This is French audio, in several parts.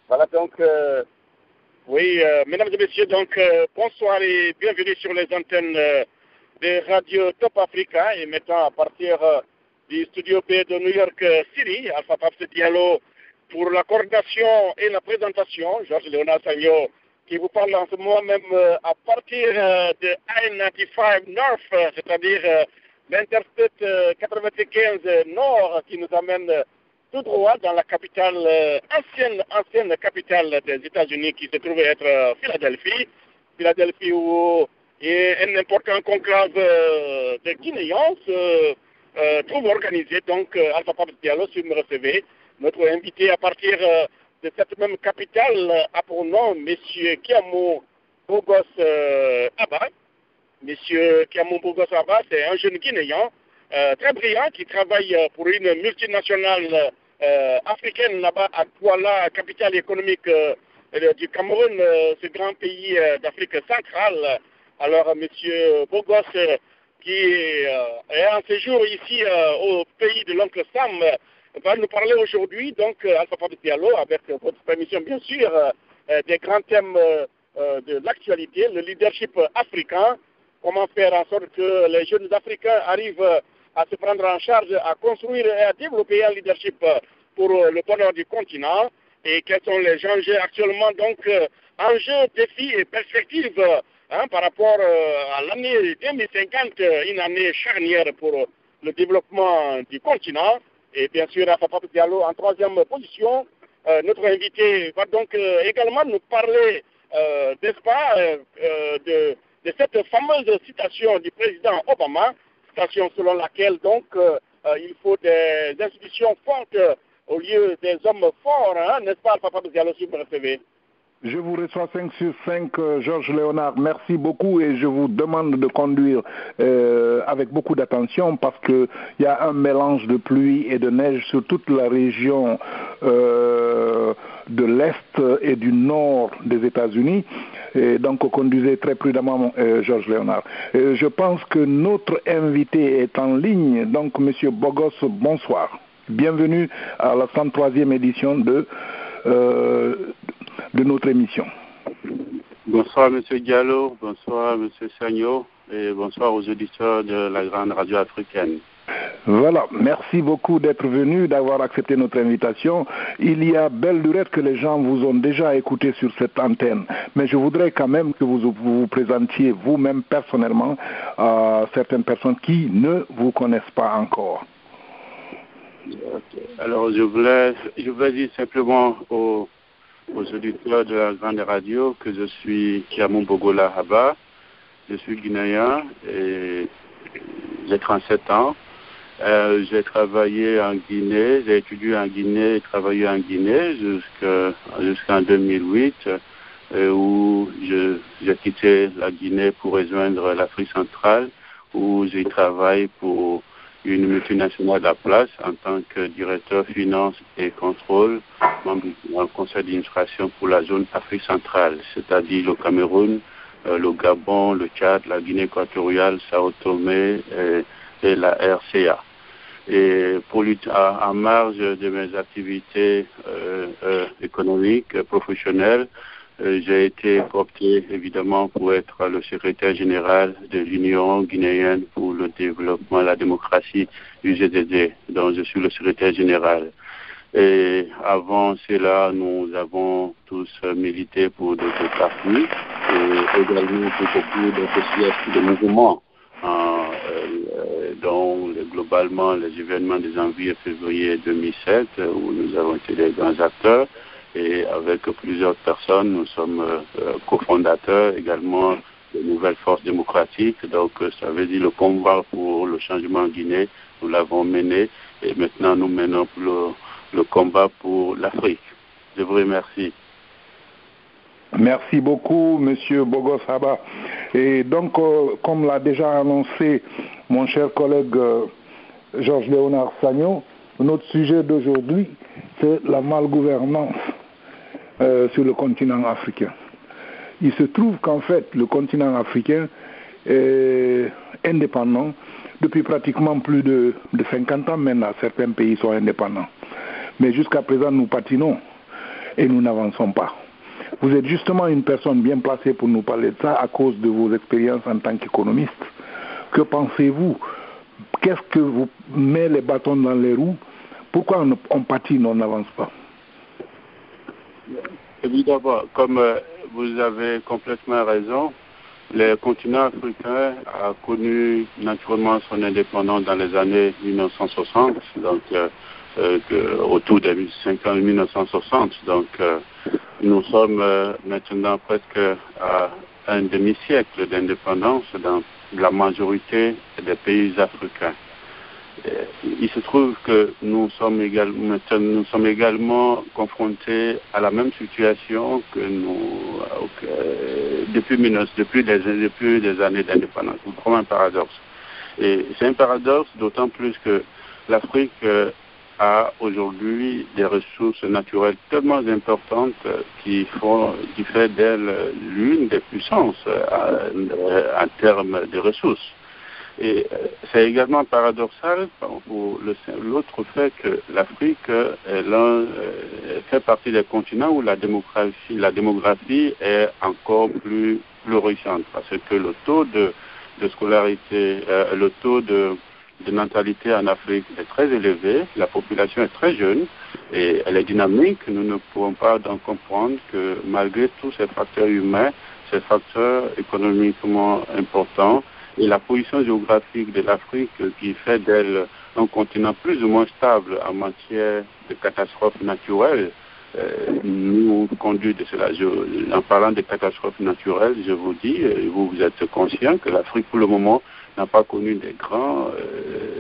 Voilà donc, mesdames et messieurs, donc bonsoir et bienvenue sur les antennes de Radio Top Africa. Et maintenant, à partir du studio B de New York City, Alpha Paps Diallo pour la coordination et la présentation, Georges Léonard Sagno qui vous parle en ce moment même à partir de I-95 North, c'est-à-dire l'Interstate 95 Nord qui nous amène tout droit dans la capitale, ancienne capitale des États-Unis qui se trouvait être Philadelphie où un important conclave de Guinéens se trouve organisé. Donc, Alpha Paps Diallo, si vous me recevez, notre invité à partir de cette même capitale a pour nom M. Kiamou Bogos Abba. M. Kiamou Bogos Abba, c'est un jeune Guinéen très brillant qui travaille pour une multinationale africaine là-bas à Douala, capitale économique du Cameroun, ce grand pays d'Afrique centrale. Alors, M. Bogos, qui est en séjour ici au pays de l'oncle Sam, va nous parler aujourd'hui, donc, Alpha Paps Diallo, avec votre permission, bien sûr, des grands thèmes de l'actualité, le leadership africain, comment faire en sorte que les jeunes Africains arrivent à se prendre en charge, à construire et à développer un leadership pour le bonheur du continent, et quels sont les enjeux actuellement, donc, enjeux, défis et perspectives par rapport à l'année 2050, une année charnière pour le développement du continent. Et bien sûr, Alpha Paps Diallo en troisième position. Notre invité va donc également nous parler, n'est-ce pas, de cette fameuse citation du président Obama, citation selon laquelle donc il faut des institutions fortes au lieu des hommes forts, n'est-ce pas, Alpha Paps Diallo, si vous me recevez? Je vous reçois 5 sur 5, Georges Léonard. Merci beaucoup et je vous demande de conduire avec beaucoup d'attention parce qu'il y a un mélange de pluie et de neige sur toute la région de l'Est et du Nord des États-Unis. Et donc, conduisez très prudemment, Georges Léonard. Je pense que notre invité est en ligne. Donc, Monsieur Bogos, bonsoir. Bienvenue à la 103e édition de notre émission. Bonsoir M. Diallo, bonsoir M. Sagno et bonsoir aux auditeurs de la grande radio africaine. Voilà, merci beaucoup d'être venu, d'avoir accepté notre invitation. Il y a belle lurette que les gens vous ont déjà écouté sur cette antenne, mais je voudrais quand même que vous vous présentiez vous-même personnellement à certaines personnes qui ne vous connaissent pas encore. Okay. Alors je voulais dire simplement aux auditeurs de la grande radio que je suis Kiamou Bogos Abba, je suis guinéen et j'ai 37 ans. J'ai travaillé en Guinée, j'ai étudié en Guinée et travaillé en Guinée jusqu'en 2008 où j'ai quitté la Guinée pour rejoindre l'Afrique centrale où j'ai travaillé pour une multinationale à place en tant que directeur finance et contrôle, membre du conseil d'administration pour la zone Afrique centrale, c'est-à-dire le Cameroun, le Gabon, le Tchad, la Guinée équatoriale, Sao Tomé et la RCA. Et en marge de mes activités économiques, professionnelles, j'ai été coopté évidemment pour être le secrétaire général de l'Union guinéenne pour le développement et la démocratie, UGDD, dont je suis le secrétaire général. Et avant cela, nous avons tous milité pour d'autres partis et également pour beaucoup de mouvements, dont globalement les événements de janvier et février 2007, où nous avons été des grands acteurs. Et avec plusieurs personnes, nous sommes cofondateurs également de nouvelles forces démocratiques. Donc, ça veut dire le combat pour le changement en Guinée, nous l'avons mené et maintenant nous menons le combat pour l'Afrique. Je vous remercie. Merci beaucoup, Monsieur Bogos Abba. Et donc, comme l'a déjà annoncé mon cher collègue Georges Léonard Sagno, notre sujet d'aujourd'hui, c'est la malgouvernance sur le continent africain. Il se trouve qu'en fait, le continent africain est indépendant depuis pratiquement plus de 50 ans maintenant. Certains pays sont indépendants. Mais jusqu'à présent, nous patinons. et nous n'avançons pas. Vous êtes justement une personne bien placée pour nous parler de ça à cause de vos expériences en tant qu'économiste. Que pensez-vous? Qu'est-ce que vous met les bâtons dans les roues? Pourquoi on patine, on n'avance pas? Évidemment, comme vous avez complètement raison, le continent africain a connu naturellement son indépendance dans les années 1960, donc autour des 1960. Donc nous sommes maintenant presque à un demi-siècle d'indépendance dans la majorité des pays africains. Il se trouve que nous sommes également confrontés à la même situation que depuis des années d'indépendance. C'est vraiment un paradoxe. Et c'est un paradoxe d'autant plus que l'Afrique a aujourd'hui des ressources naturelles tellement importantes qui fait d'elle l'une des puissances en termes de ressources. Et c'est également paradoxal pour l'autre fait que l'Afrique fait partie des continents où la démographie est encore plus florissante parce que le taux de scolarité, le taux de natalité en Afrique est très élevé, la population est très jeune et elle est dynamique. Nous ne pouvons pas donc comprendre que malgré tous ces facteurs humains, ces facteurs économiquement importants, et la position géographique de l'Afrique qui fait d'elle un continent plus ou moins stable en matière de catastrophes naturelles nous conduit de cela. En parlant de catastrophes naturelles, je vous dis, vous êtes conscient que l'Afrique pour le moment n'a pas connu des grands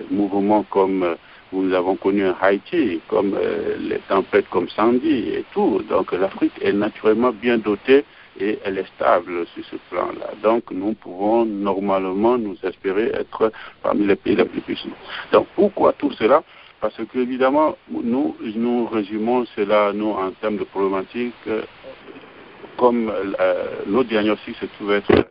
mouvements comme nous avons connu en Haïti, comme les tempêtes comme Sandy et tout. Donc l'Afrique est naturellement bien dotée et elle est stable sur ce plan-là. Donc, nous pouvons normalement nous espérer être parmi les pays les plus puissants. Donc, pourquoi tout cela? Parce que, évidemment, nous résumons cela, nous, en termes de problématique, comme nos diagnostics se trouvent être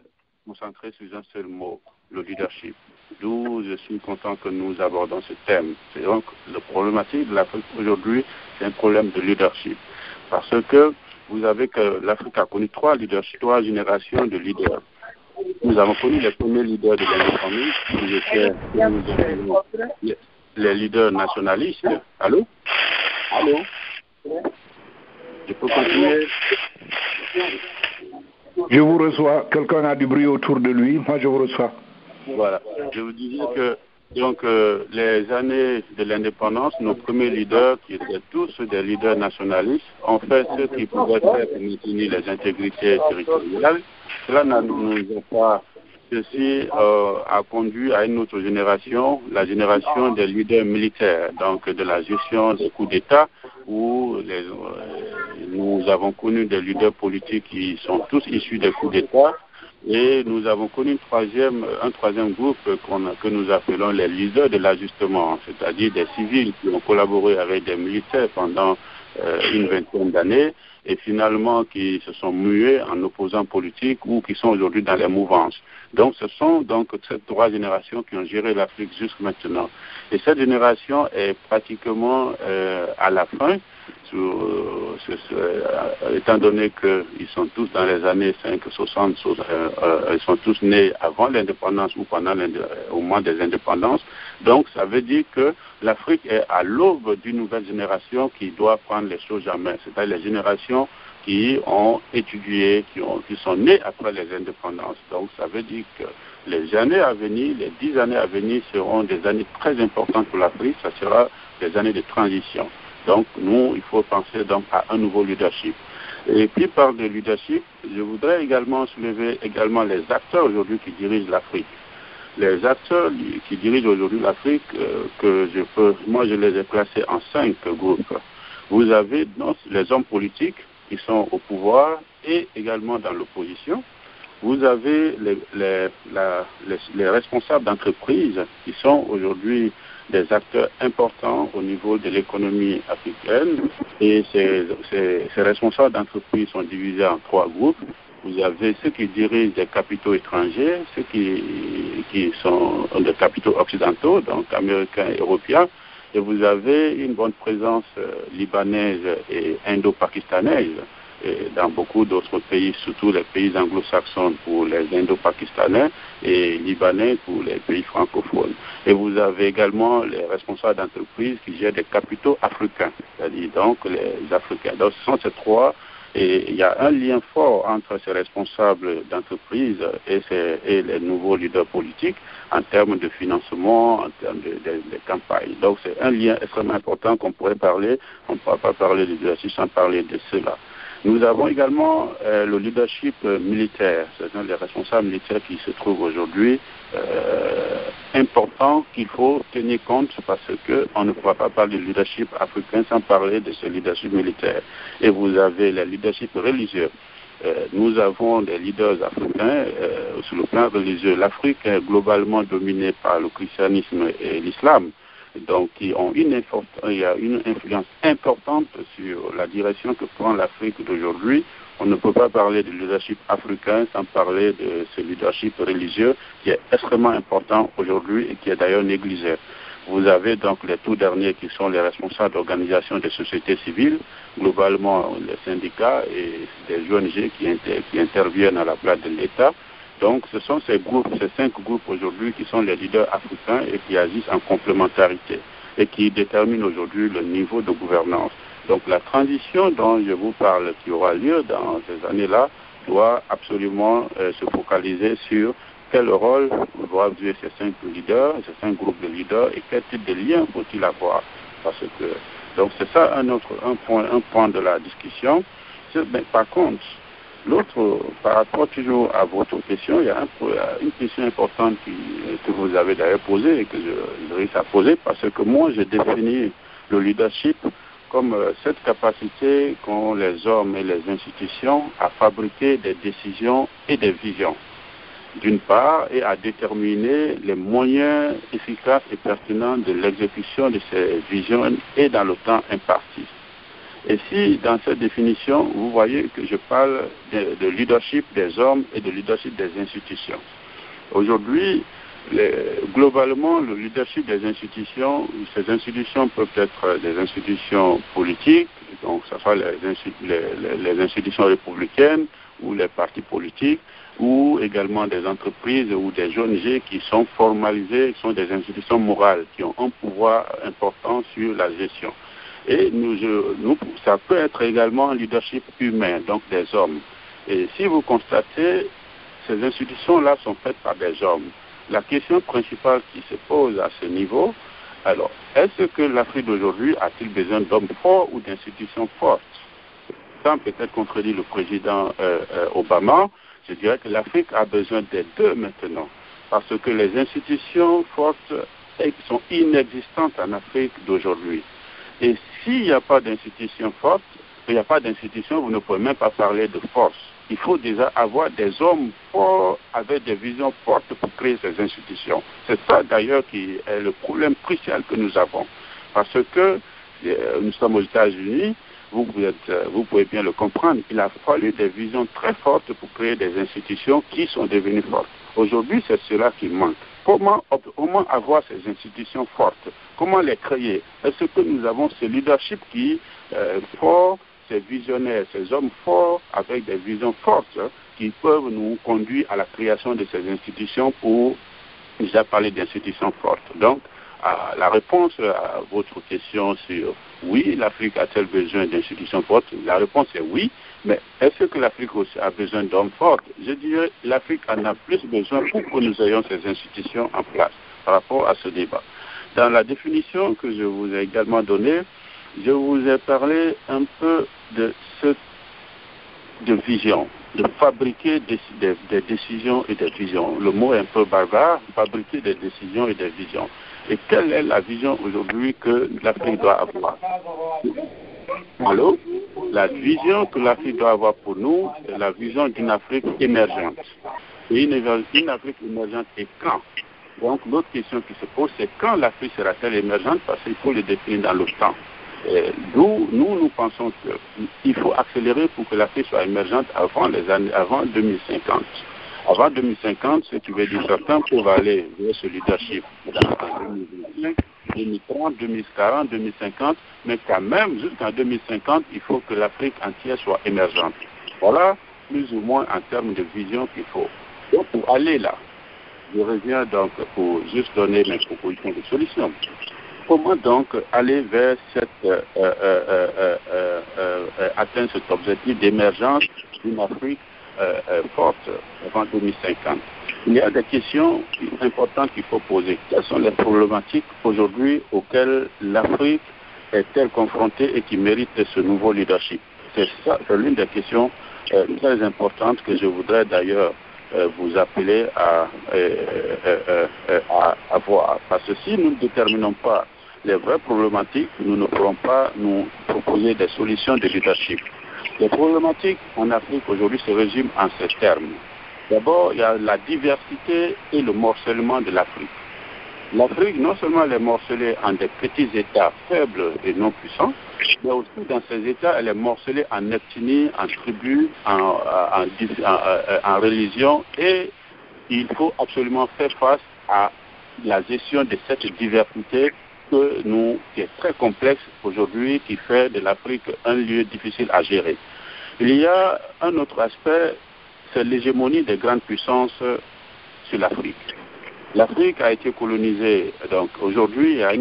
concentrés sur un seul mot, le leadership. D'où je suis content que nous abordons ce thème. C'est donc, la problématique de l'Afrique aujourd'hui, c'est un problème de leadership. Parce que vous avez que l'Afrique a connu trois générations de leaders. Nous avons connu les premiers leaders de l'indépendance, les leaders nationalistes. Allô? Je peux continuer? Je vous reçois. Quelqu'un a du bruit autour de lui. Moi, je vous reçois. Voilà. Je vous disais que donc, les années de l'indépendance, nos premiers leaders, qui étaient tous des leaders nationalistes, ont fait ce qu'ils pouvaient faire pour maintenir les intégrités territoriales. Cela ne nous a pas. Ceci a conduit à une autre génération, la génération des leaders militaires, donc de la gestion des coups d'État, où nous avons connu des leaders politiques qui sont tous issus des coups d'État. Et nous avons connu un troisième groupe que nous appelons les leaders de l'ajustement, c'est-à-dire des civils qui ont collaboré avec des militaires pendant une vingtaine d'années et finalement qui se sont mués en opposants politiques ou qui sont aujourd'hui dans les mouvances. Donc ce sont donc ces trois générations qui ont géré l'Afrique jusqu'à maintenant. Et cette génération est pratiquement à la fin, étant donné qu'ils sont tous dans les années 60, ils sont tous nés avant l'indépendance ou au moment des indépendances. Donc ça veut dire que l'Afrique est à l'aube d'une nouvelle génération qui doit prendre les choses en main. C'est-à-dire les générations qui ont étudié, qui sont nées après les indépendances. Donc ça veut dire que les années à venir, les 10 années à venir seront des années très importantes pour l'Afrique. Ça sera des années de transition. Donc, il faut penser donc à un nouveau leadership. Et puis, par le leadership, je voudrais également soulever les acteurs aujourd'hui qui dirigent l'Afrique. Les acteurs qui dirigent aujourd'hui l'Afrique, moi je les ai classés en 5 groupes. Vous avez donc les hommes politiques qui sont au pouvoir et également dans l'opposition. Vous avez les responsables d'entreprises qui sont aujourd'hui des acteurs importants au niveau de l'économie africaine et ces responsables d'entreprises sont divisés en 3 groupes. Vous avez ceux qui dirigent des capitaux étrangers, ceux qui sont des capitaux occidentaux, donc américains et européens, Et vous avez une bonne présence libanaise et indo-pakistanaise dans beaucoup d'autres pays, surtout les pays anglo-saxons pour les indo-pakistanais et libanais pour les pays francophones. Et vous avez également les responsables d'entreprises qui gèrent des capitaux africains, c'est-à-dire donc les Africains. Donc ce sont ces trois. Et il y a un lien fort entre ces responsables d'entreprise et les nouveaux leaders politiques en termes de financement, en termes de campagne. Donc c'est un lien extrêmement important qu'on pourrait parler. On ne pourra pas parler de leadership sans parler de cela. Nous avons également le leadership militaire, c'est-à-dire les responsables militaires qui se trouvent aujourd'hui important qu'il faut tenir compte parce qu'on ne pourra pas parler de leadership africain sans parler de ce leadership militaire. Et vous avez le leadership religieux. Nous avons des leaders africains sur le plan religieux. L'Afrique est globalement dominée par le christianisme et l'islam. Donc, il y a une influence importante sur la direction que prend l'Afrique d'aujourd'hui. On ne peut pas parler de leadership africain sans parler de ce leadership religieux qui est extrêmement important aujourd'hui et qui est d'ailleurs négligé. Vous avez donc les tout derniers qui sont les responsables d'organisations de sociétés civiles, globalement les syndicats et des ONG qui interviennent à la place de l'État. Donc ce sont ces groupes, ces 5 groupes aujourd'hui qui sont les leaders africains et qui agissent en complémentarité et qui déterminent aujourd'hui le niveau de gouvernance. Donc la transition dont je vous parle qui aura lieu dans ces années-là doit absolument se focaliser sur quel rôle doivent jouer ces 5 leaders, ces 5 groupes de leaders et quel type de lien faut-il avoir. Parce que, donc c'est ça un point de la discussion. Mais par contre, l'autre, par rapport toujours à votre question, il y a une question importante que vous avez d'ailleurs posée et que je risque à poser parce que moi j'ai défini le leadership comme cette capacité qu'ont les hommes et les institutions à fabriquer des décisions et des visions, d'une part, et à déterminer les moyens efficaces et pertinents de l'exécution de ces visions et dans le temps imparti. Et si, dans cette définition, vous voyez que je parle de leadership des hommes et de leadership des institutions. Aujourd'hui, globalement, le leadership des institutions, ces institutions peuvent être des institutions politiques, donc ce soit les institutions républicaines ou les partis politiques, ou également des entreprises ou des ONG qui sont formalisées, qui sont des institutions morales, qui ont un pouvoir important sur la gestion. Et ça peut être également un leadership humain, donc des hommes. Et si vous constatez, ces institutions-là sont faites par des hommes. La question principale qui se pose à ce niveau, alors, est-ce que l'Afrique d'aujourd'hui a-t-il besoin d'hommes forts ou d'institutions fortes? Sans peut-être contredire le président Obama, je dirais que l'Afrique a besoin des deux maintenant. Parce que les institutions fortes sont inexistantes en Afrique d'aujourd'hui. Et s'il n'y a pas d'institution forte, il n'y a pas d'institution, vous ne pouvez même pas parler de force. Il faut déjà avoir des hommes forts avec des visions fortes pour créer ces institutions. C'est ça d'ailleurs qui est le problème crucial que nous avons. Parce que nous sommes aux États-Unis, vous pouvez bien le comprendre, il a fallu des visions très fortes pour créer des institutions qui sont devenues fortes. Aujourd'hui, c'est cela qui manque. Comment avoir ces institutions fortes? Comment les créer? Est-ce que nous avons ce leadership qui est fort, ces visionnaires, ces hommes forts avec des visions fortes qui peuvent nous conduire à la création de ces institutions pour déjà parler d'institutions fortes? Donc, la réponse à votre question sur oui, l'Afrique a-t-elle besoin d'institutions fortes? La réponse est oui, mais est-ce que l'Afrique aussi a besoin d'hommes forts? Je dirais que l'Afrique en a plus besoin pour que nous ayons ces institutions en place par rapport à ce débat. Dans la définition que je vous ai également donnée, je vous ai parlé un peu de vision, de fabriquer des décisions et des visions. Le mot est un peu barbare, fabriquer des décisions et des visions. Et quelle est la vision aujourd'hui que l'Afrique doit avoir? Allô? La vision que l'Afrique doit avoir pour nous, c'est la vision d'une Afrique émergente. Et une Afrique émergente est quand? Donc l'autre question qui se pose, c'est quand l'Afrique sera-t-elle émergente? Parce qu'il faut le définir dans le temps. Nous pensons qu'il faut accélérer pour que l'Afrique soit émergente avant 2050. Avant 2050, ce qui veut dire certains peuvent aller vers ce leadership en 2025, 2030, 2040, 2050, mais quand même, jusqu'en 2050, il faut que l'Afrique entière soit émergente. Voilà, plus ou moins en termes de vision qu'il faut. Donc, pour aller là, je reviens donc pour juste donner mes propositions de solutions. Comment donc aller vers atteindre cet objectif d'émergence d'une Afrique forte avant 2050? Il y a des questions importantes qu'il faut poser. Quelles sont les problématiques aujourd'hui auxquelles l'Afrique est-elle confrontée et qui méritent ce nouveau leadership? C'est l'une des questions très importantes que je voudrais d'ailleurs vous appeler à voir. Parce que si nous ne déterminons pas les vraies problématiques, nous ne pourrons pas nous proposer des solutions de leadership. Les problématiques en Afrique aujourd'hui se résument en ces termes. D'abord, il y a la diversité et le morcellement de l'Afrique. L'Afrique, non seulement elle est morcelée en des petits États faibles et non puissants, mais aussi dans ces États, elle est morcelée en ethnie, en tribus, en religion, et il faut absolument faire face à la gestion de cette diversité qui est très complexe aujourd'hui, qui fait de l'Afrique un lieu difficile à gérer. Il y a un autre aspect, c'est l'hégémonie des grandes puissances sur l'Afrique. L'Afrique a été colonisée, donc aujourd'hui il y a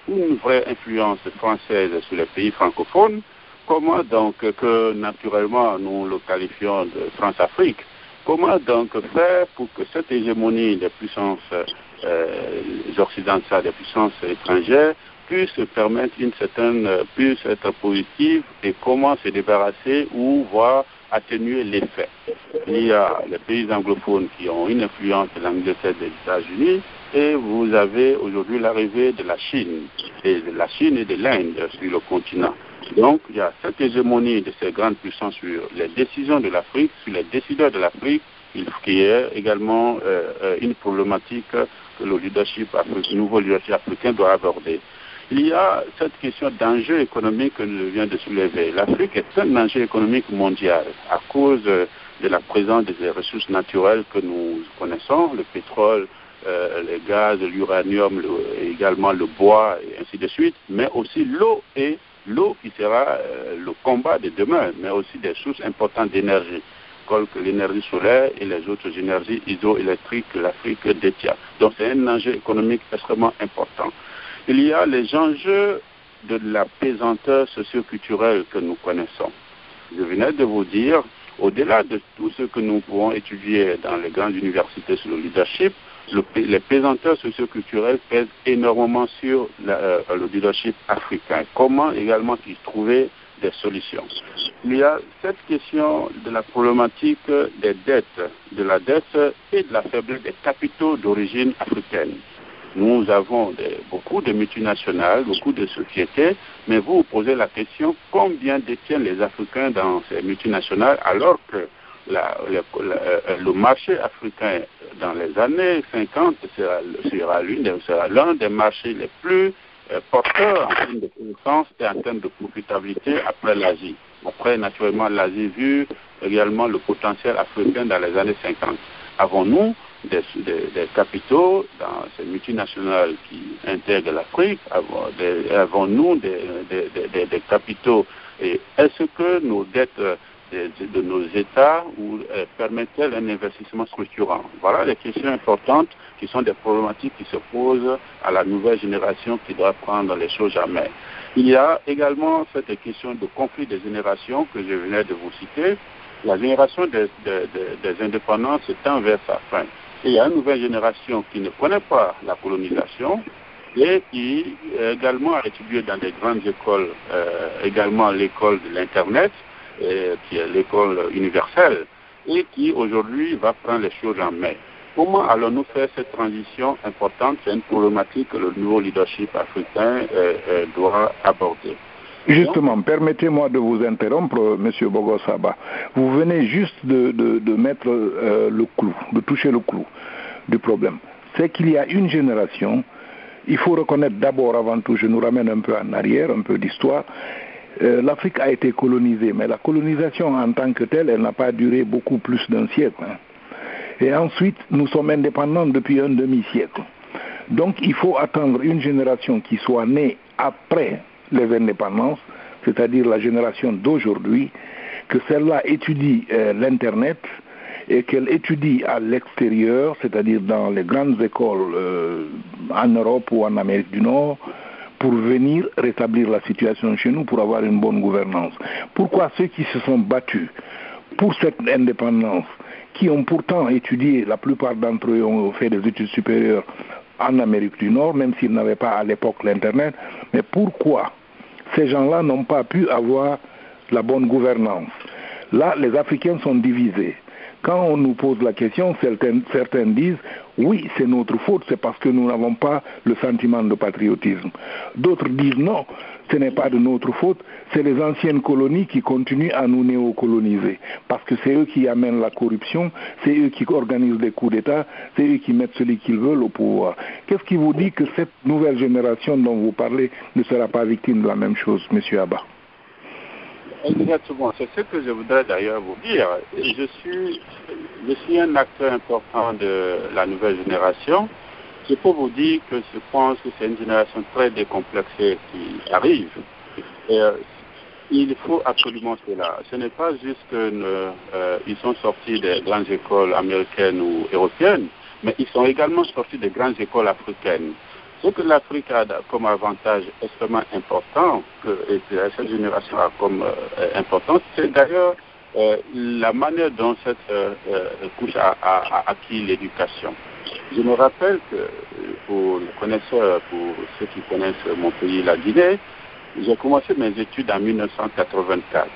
une vraie influence française sur les pays francophones. Comment donc que naturellement nous le qualifions de France-Afrique? Comment donc faire pour que cette hégémonie des puissances occidentales, des puissances étrangères, puisse permettre puisse être positive, et comment se débarrasser ou voire atténuer l'effet? Il y a les pays anglophones qui ont une influence de l'Angleterre et des États-Unis, et vous avez aujourd'hui l'arrivée de la Chine et de l'Inde sur le continent. Donc il y a cette hégémonie de ces grandes puissances sur les décisions de l'Afrique, sur les décideurs de l'Afrique, qui est également une problématique que le nouveau leadership africain doit aborder. Il y a cette question d'enjeu économique que je viens de soulever. L'Afrique est un enjeu économique mondial à cause de la présence des ressources naturelles que nous connaissons, le pétrole, le gaz, l'uranium, également le bois, et ainsi de suite, mais aussi l'eau qui sera le combat de demain, mais aussi des sources importantes d'énergie, comme l'énergie solaire et les autres énergies hydroélectriques que l'Afrique détient. Donc c'est un enjeu économique extrêmement important. Il y a les enjeux de la pesanteur socio-culturelle que nous connaissons. Je venais de vous dire, au-delà de tout ce que nous pouvons étudier dans les grandes universités sur le leadership, les pesanteurs socio-culturelles pèsent énormément sur le leadership africain. Comment également y trouver des solutions? Il y a cette question de la problématique des dettes, de la dette et de la faiblesse des capitaux d'origine africaine. Nous avons beaucoup de multinationales, beaucoup de sociétés, mais vous posez la question, combien détiennent les Africains dans ces multinationales, alors que le marché africain dans les années 50 sera l'un des marchés les plus porteurs en termes de connaissances et en termes de profitabilité après l'Asie. Après, naturellement, l'Asie vu également le potentiel africain dans les années 50. Avons-nous des capitaux dans ces multinationales qui intègrent l'Afrique? Avons-nous des capitaux? Et est-ce que nos dettes de nos États permettent-elles un investissement structurant? Voilà des questions importantes qui sont des problématiques qui se posent à la nouvelle génération qui doit prendre les choses à main. Il y a également cette question de conflit des générations que je venais de vous citer. La génération des indépendants se tend vers sa fin. Et il y a une nouvelle génération qui ne connaît pas la colonisation et qui également a étudié dans des grandes écoles, également l'école de l'Internet, qui est l'école universelle, et qui aujourd'hui va prendre les choses en main. Comment allons-nous faire cette transition importante? C'est une problématique que le nouveau leadership africain doit aborder. Justement, permettez-moi de vous interrompre, M. Bogo Saba. Vous venez juste de mettre le clou, de toucher le clou du problème. C'est qu'il y a une génération, il faut reconnaître d'abord, avant tout, je nous ramène un peu en arrière, un peu d'histoire. L'Afrique a été colonisée, mais la colonisation en tant que telle, elle n'a pas duré beaucoup plus d'un siècle. Et ensuite, nous sommes indépendants depuis un demi-siècle. Donc il faut attendre une génération qui soit née après les indépendances, c'est-à-dire la génération d'aujourd'hui, que celle-là étudie l'Internet et qu'elle étudie à l'extérieur, c'est-à-dire dans les grandes écoles en Europe ou en Amérique du Nord, pour venir rétablir la situation chez nous, pour avoir une bonne gouvernance. Pourquoi ceux qui se sont battus pour cette indépendance, qui ont pourtant étudié, la plupart d'entre eux ont fait des études supérieures en Amérique du Nord, même s'ils n'avaient pas à l'époque l'Internet, mais pourquoi ces gens-là n'ont pas pu avoir la bonne gouvernance? Là, les Africains sont divisés. Quand on nous pose la question, certains disent « oui, c'est notre faute, c'est parce que nous n'avons pas le sentiment de patriotisme ». D'autres disent « non, ce n'est pas de notre faute, c'est les anciennes colonies qui continuent à nous néocoloniser. Parce que c'est eux qui amènent la corruption, c'est eux qui organisent des coups d'État, c'est eux qui mettent celui qu'ils veulent au pouvoir. » Qu'est-ce qui vous dit que cette nouvelle génération dont vous parlez ne sera pas victime de la même chose, M. Abba? Exactement, c'est ce que je voudrais d'ailleurs vous dire. Je suis un acteur important de la nouvelle génération. Je peux vous dire que je pense que c'est une génération très décomplexée qui arrive. Et, il faut absolument cela. Ce n'est pas juste qu'ils sont sortis des grandes écoles américaines ou européennes, mais ils sont également sortis des grandes écoles africaines. Ce que l'Afrique a comme avantage extrêmement important, et que cette génération a comme importance, c'est d'ailleurs la manière dont cette couche a acquis l'éducation. Je me rappelle que, pour les connaisseurs, pour ceux qui connaissent mon pays, la Guinée, j'ai commencé mes études en 1984.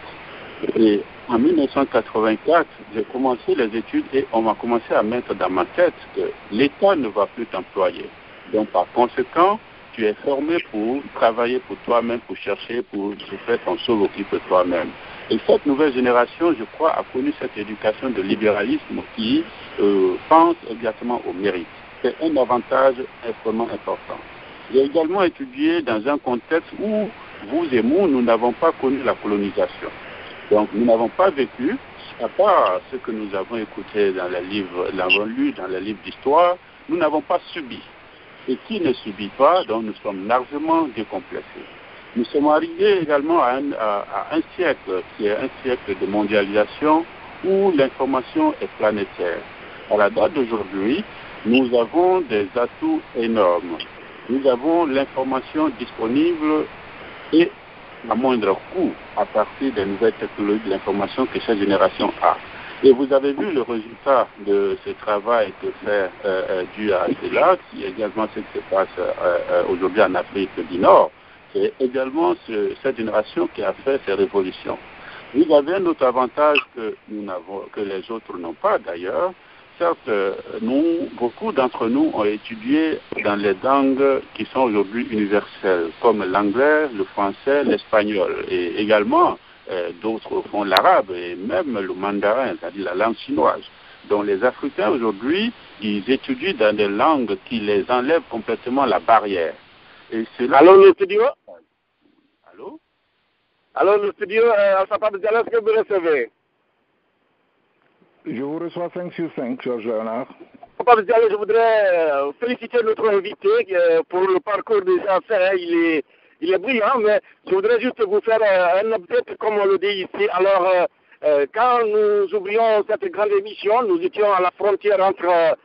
Et en 1984, j'ai commencé les études et on m'a commencé à mettre dans ma tête que l'État ne va plus t'employer. Donc, par conséquent, tu es formé pour travailler pour toi-même, pour chercher, pour faire ton seul occupe toi-même. Et cette nouvelle génération, je crois, a connu cette éducation de libéralisme qui pense exactement au mérite. C'est un avantage extrêmement important. J'ai également étudié dans un contexte où vous et moi, nous n'avons pas connu la colonisation. Donc, nous n'avons pas vécu, à part ce que nous avons écouté dans les livres, l'avons lu dans les livres d'histoire, nous n'avons pas subi. Et qui ne subit pas, donc nous sommes largement décomplexés. Nous sommes arrivés également à un siècle, qui est un siècle de mondialisation, où l'information est planétaire. À la date d'aujourd'hui, nous avons des atouts énormes. Nous avons l'information disponible et à moindre coût à partir des nouvelles technologies de l'information que cette génération a. Et vous avez vu le résultat de ce travail que fait dû à cela, qui est également ce qui se passe aujourd'hui en Afrique du Nord. C'est également cette génération qui a fait ces révolutions. Vous avez un autre avantage que les autres n'ont pas d'ailleurs. Certes, beaucoup d'entre nous ont étudié dans les langues qui sont aujourd'hui universelles, comme l'anglais, le français, l'espagnol, et également d'autres font l'arabe et même le mandarin, c'est-à-dire la langue chinoise. Donc les Africains aujourd'hui, ils étudient dans des langues qui les enlèvent complètement la barrière. Et Allô, le studio? Allô? Allô, le studio, Alpha Papa Diallo, est-ce que vous recevez? Je vous reçois 5 sur 5, Georges Léonard. Papa Diallo, je voudrais féliciter notre invité pour le parcours déjà fait. Il est brillant, mais je voudrais juste vous faire un update, comme on le dit ici. Alors, quand nous ouvrions cette grande émission, nous étions à la frontière entre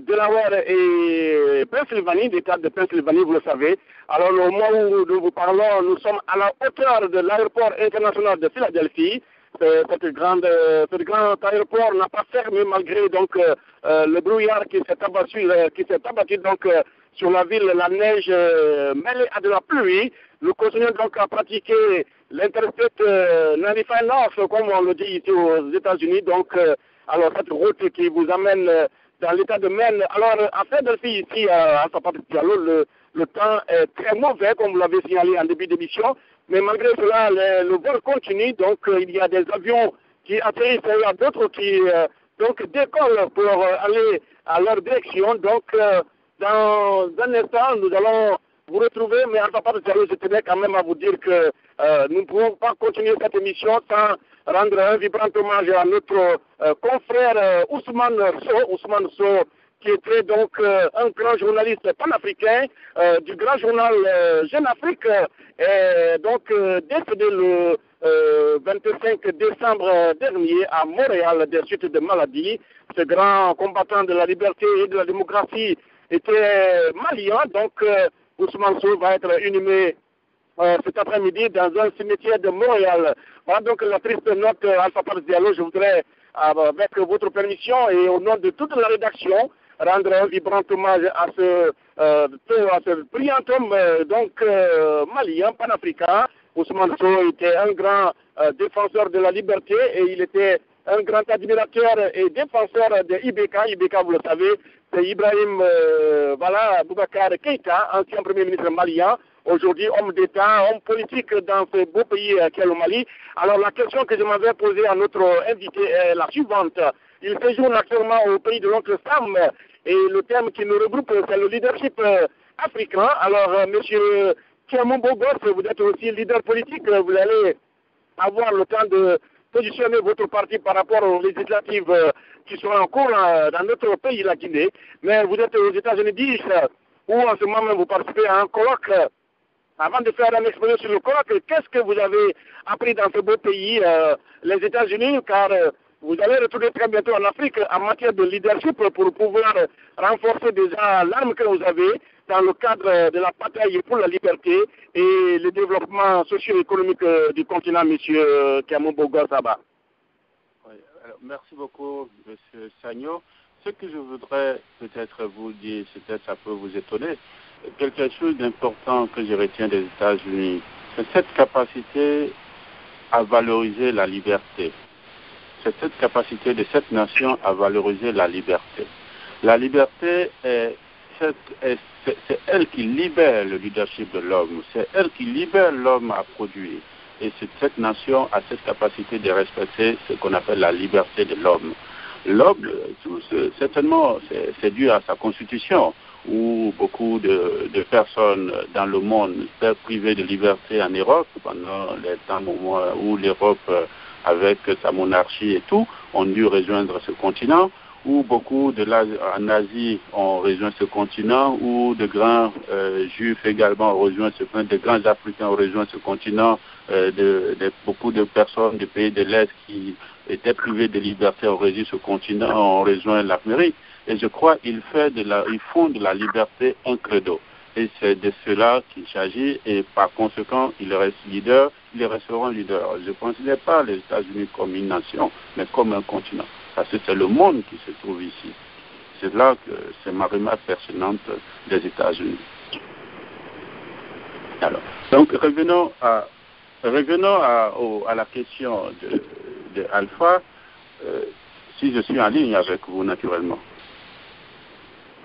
Delaware et Pennsylvanie, l'État de Pennsylvanie, vous le savez. Alors, au moment où nous vous parlons, nous sommes à la hauteur de l'aéroport international de Philadelphie. Cet grand aéroport n'a pas fermé malgré donc le brouillard qui s'est abattu donc sur la ville, la neige mêlée à de la pluie. Nous continuons donc à pratiquer l'Interstate 95 North, comme on le dit ici aux États-Unis. Donc, alors cette route qui vous amène dans l'état de Maine. Alors, à Philadelphie, ici, à Alpha Papa Diallo, le temps est très mauvais, comme vous l'avez signalé en début d'émission. Mais malgré cela, le vol continue. Donc, il y a des avions qui atterrissent, il y a d'autres qui décollent pour aller à leur direction. Donc, dans un instant, nous allons vous retrouver. Mais Alpha Papa Diallo, je tenais quand même à vous dire que nous ne pouvons pas continuer cette émission sans rendre un vibrant hommage à notre confrère Ousmane Sow, qui était donc un grand journaliste panafricain du grand journal Jeune Afrique, est donc décédé le 25 décembre dernier à Montréal des suites de maladie. Ce grand combattant de la liberté et de la démocratie était malien, donc Ousmane Sow va être inhumé cet après-midi dans un cimetière de Montréal. Voilà donc la triste note Alpha Pars Diallo. Je voudrais, avec votre permission et au nom de toute la rédaction, rendre un vibrant hommage à ce brillant homme malien, panafricain. Ousmane Sow était un grand défenseur de la liberté et il était un grand admirateur et défenseur de IBK. IBK, vous le savez, c'est Ibrahim Boubacar Keïta, ancien premier ministre malien, aujourd'hui homme d'État, homme politique dans ce beau pays qu'est le Mali. Alors la question que je m'avais posée à notre invité est la suivante. Il séjourne actuellement au pays de l'oncle Sam et le thème qui nous regroupe, c'est le leadership africain. Alors, monsieur Thiamou Bogos, vous êtes aussi leader politique, vous allez avoir le temps de positionner votre parti par rapport aux législatives qui sont en cours dans notre pays, la Guinée. Mais vous êtes aux États-Unis 10, où en ce moment même vous participez à un colloque. Avant de faire un exposé sur le colloque, qu'est-ce que vous avez appris dans ce beau pays, les États-Unis, car vous allez retourner très bientôt en Afrique en matière de leadership pour pouvoir renforcer déjà l'arme que vous avez dans le cadre de la bataille pour la liberté et le développement socio-économique du continent, M. Thiamou Bogos Saba. Oui, alors, merci beaucoup, M. Sagno. Ce que je voudrais peut-être vous dire, peut-être ça peut vous étonner, quelque chose d'important que je retiens des États-Unis, c'est cette capacité à valoriser la liberté. C'est cette capacité de cette nation à valoriser la liberté. La liberté, c'est elle qui libère le leadership de l'homme. C'est elle qui libère l'homme à produire. Et cette nation a cette capacité de respecter ce qu'on appelle la liberté de l'homme. L'homme, certainement, c'est dû à sa constitution, où beaucoup de personnes dans le monde étaient privées de liberté en Europe, pendant les temps où l'Europe, avec sa monarchie et tout, ont dû rejoindre ce continent, où beaucoup en Asie ont rejoint ce continent, où de grands juifs également ont rejoint ce continent, de grands africains ont rejoint ce continent, beaucoup de personnes du pays de l'Est qui étaient privées de liberté ont rejoint ce continent, ont rejoint l'Amérique. Et je crois qu'ils font de la liberté un credo. Et c'est de cela qu'il s'agit, et par conséquent, ils restent leaders, ils resteront leaders. Je ne considère pas les États-Unis comme une nation, mais comme un continent. Parce que c'est le monde qui se trouve ici. C'est là que c'est ma remarque pertinente des États-Unis. Alors, donc revenons à la question de Alpha, si je suis en ligne avec vous naturellement.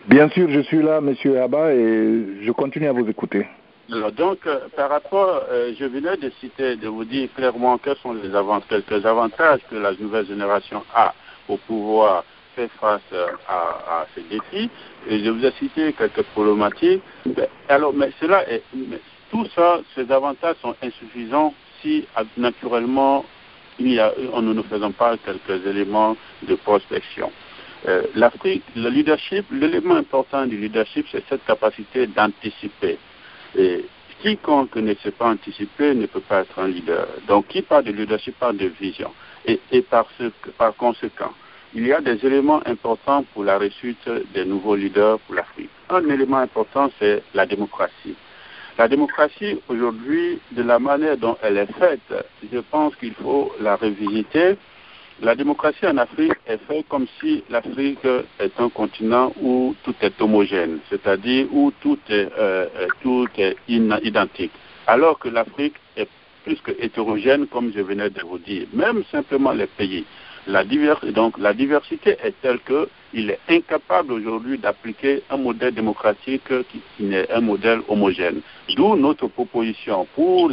Bien sûr, je suis là, M. Abba, et je continue à vous écouter. Alors, donc, par rapport, je venais de vous dire clairement quels sont quelques avantages que la nouvelle génération a pour pouvoir faire face à ces défis. Et je vous ai cité quelques problématiques. Mais tout ça, ces avantages sont insuffisants si, naturellement, nous ne faisons pas quelques éléments de prospection. L'Afrique, le leadership, l'élément important du leadership, c'est cette capacité d'anticiper. Et quiconque ne sait pas anticiper ne peut pas être un leader. Donc, qui parle de leadership parle de vision. Et par conséquent, il y a des éléments importants pour la réussite des nouveaux leaders pour l'Afrique. Un élément important, c'est la démocratie. La démocratie, aujourd'hui, de la manière dont elle est faite, je pense qu'il faut la revisiter. La démocratie en Afrique est faite comme si l'Afrique est un continent où tout est homogène, c'est-à-dire où tout est identique, alors que l'Afrique est plus que hétérogène, comme je venais de vous dire. Même simplement les pays. Donc la diversité est telle qu'il est incapable aujourd'hui d'appliquer un modèle démocratique qui n'est un modèle homogène. D'où notre proposition pour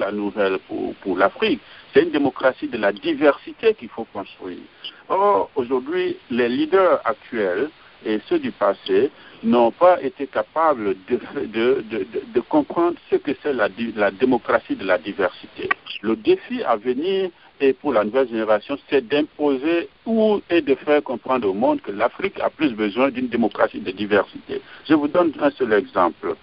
pour l'Afrique. C'est une démocratie de la diversité qu'il faut construire. Or, aujourd'hui, les leaders actuels et ceux du passé n'ont pas été capables de comprendre ce que c'est la démocratie de la diversité. Le défi à venir et pour la nouvelle génération, c'est d'imposer et de faire comprendre au monde que l'Afrique a plus besoin d'une démocratie de diversité. Je vous donne un seul exemple.